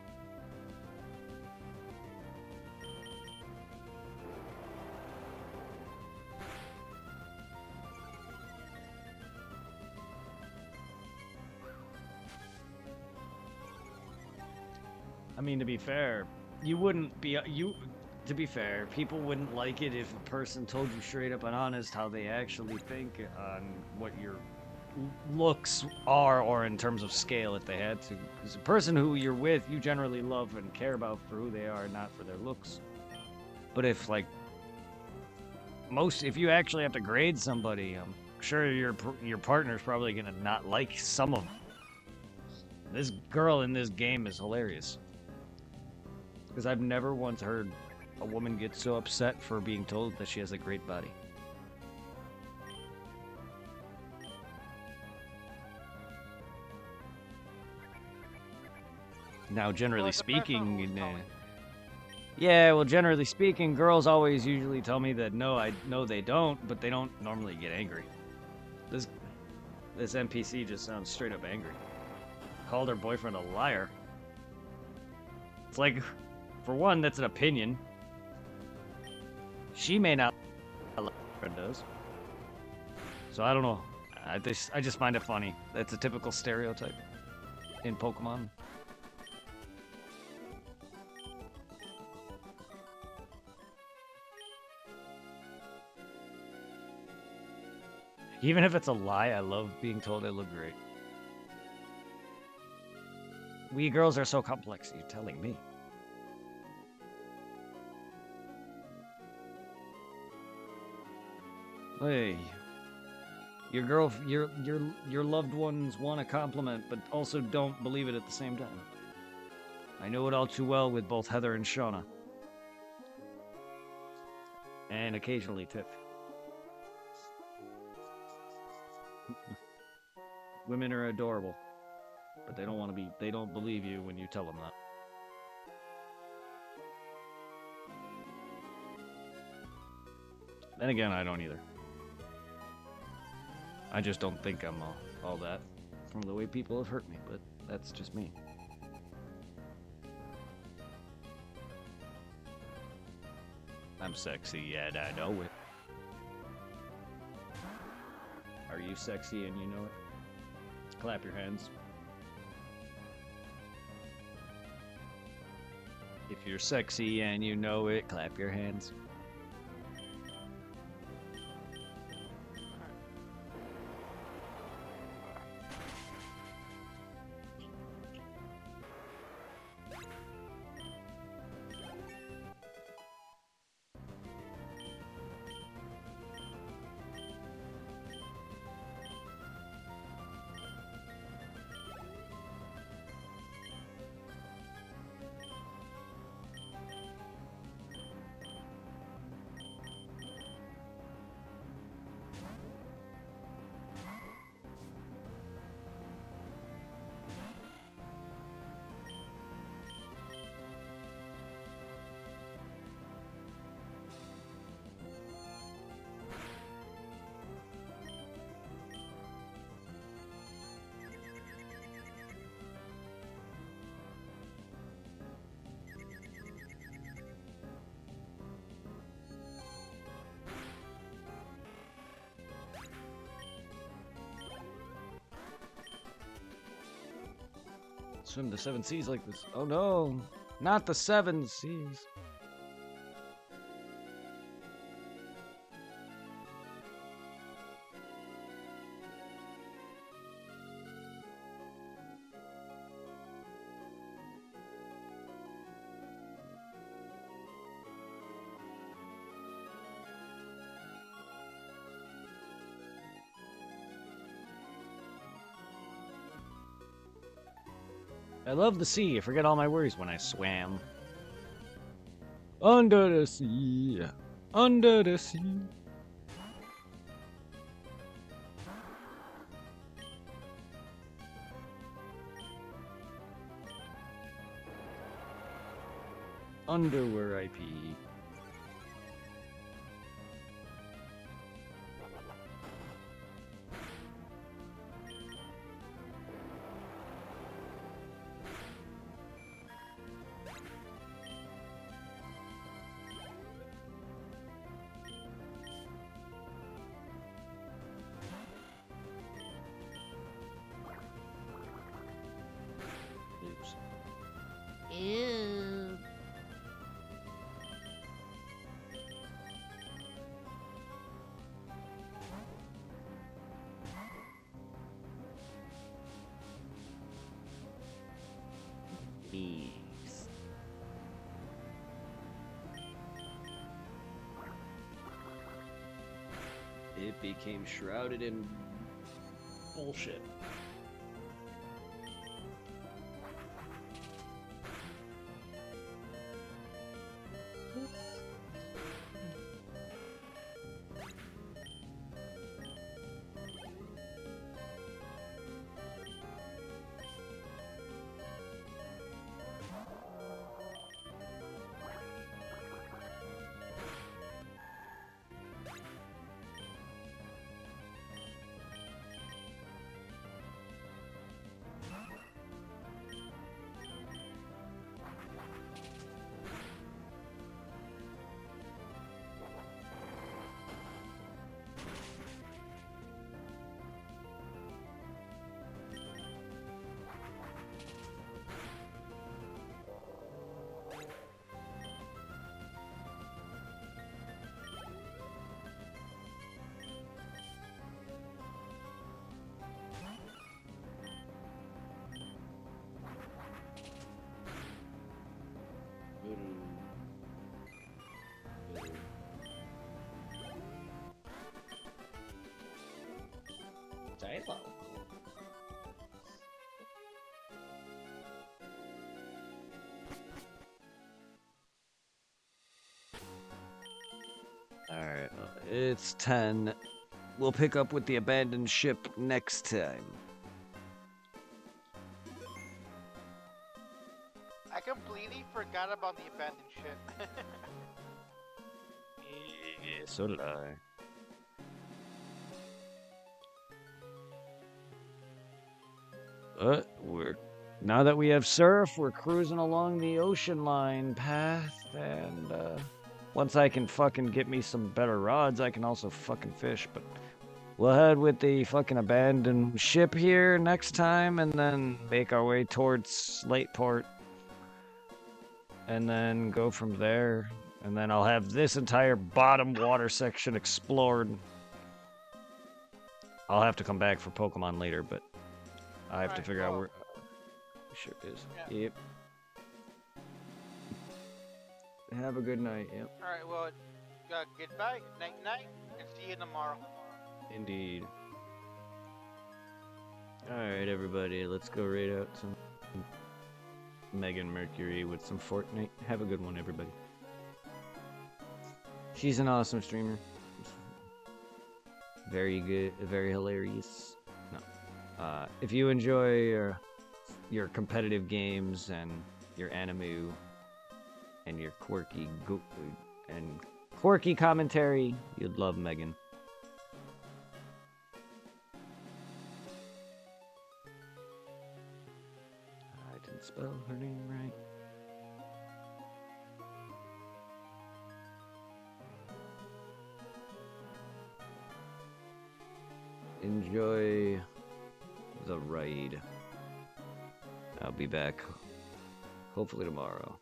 I mean, to be fair, to be fair, people wouldn't like it if a person told you straight up and honest how they actually think on what your looks are, or in terms of scale if they had to. Because the person who you're with, you generally love and care about for who they are, not for their looks. But if, like, if you actually have to grade somebody, I'm sure your partner's probably gonna not like some of them. This girl in this game is hilarious. Because I've never once heard a woman get so upset for being told that she has a great body. Now, generally speaking, yeah, well, generally speaking, girls always usually tell me that no, they don't, but they don't normally get angry. This NPC just sounds straight up angry. Called her boyfriend a liar. It's like, for one, that's an opinion. She may not like her friend does. So I don't know. I just find it funny. That's a typical stereotype in Pokemon. Even if it's a lie, I love being told I look great. We girls are so complex, you're telling me. Hey, your loved ones want a compliment, but also don't believe it at the same time. I know it all too well with both Heather and Shauna. And occasionally Tiff. Women are adorable, but they don't believe you when you tell them that. Then again, I don't either. I just don't think I'm all that from the way people have hurt me, but that's just me. I'm sexy, yet I know it. Are you sexy and you know it? Clap your hands. If you're sexy and you know it, clap your hands. Swim the 7 seas like this. Oh no, not the 7 seas. I love the sea. I forget all my worries when I swam. Under the sea. Under the sea. Under where I pee. Oops. Ew. Bees. It became shrouded in bullshit. J-Lo. Alright, it's 10. We'll pick up with the abandoned ship next time. I completely forgot about the abandoned ship. Yeah, so did I. Now that we have surf, we're cruising along the ocean line path, and once I can fucking get me some better rods, I can also fucking fish. But we'll head with the fucking abandoned ship here next time, and then make our way towards Slateport, and then go from there. And then I'll have this entire bottom water section explored. I'll have to come back for Pokemon later, but I have to figure out where. Sure is. Yeah. Yep. Have a good night. Yep. Alright, well, goodbye, night, and see you tomorrow. Indeed. Alright, everybody, let's go raid out some Megan Mercury with some Fortnite. Have a good one, everybody. She's an awesome streamer. Very good, very hilarious. No. If you enjoy your competitive games and your anime and your quirky commentary, you'd love Megan. I didn't spell her name right. Enjoy the ride. I'll be back hopefully tomorrow.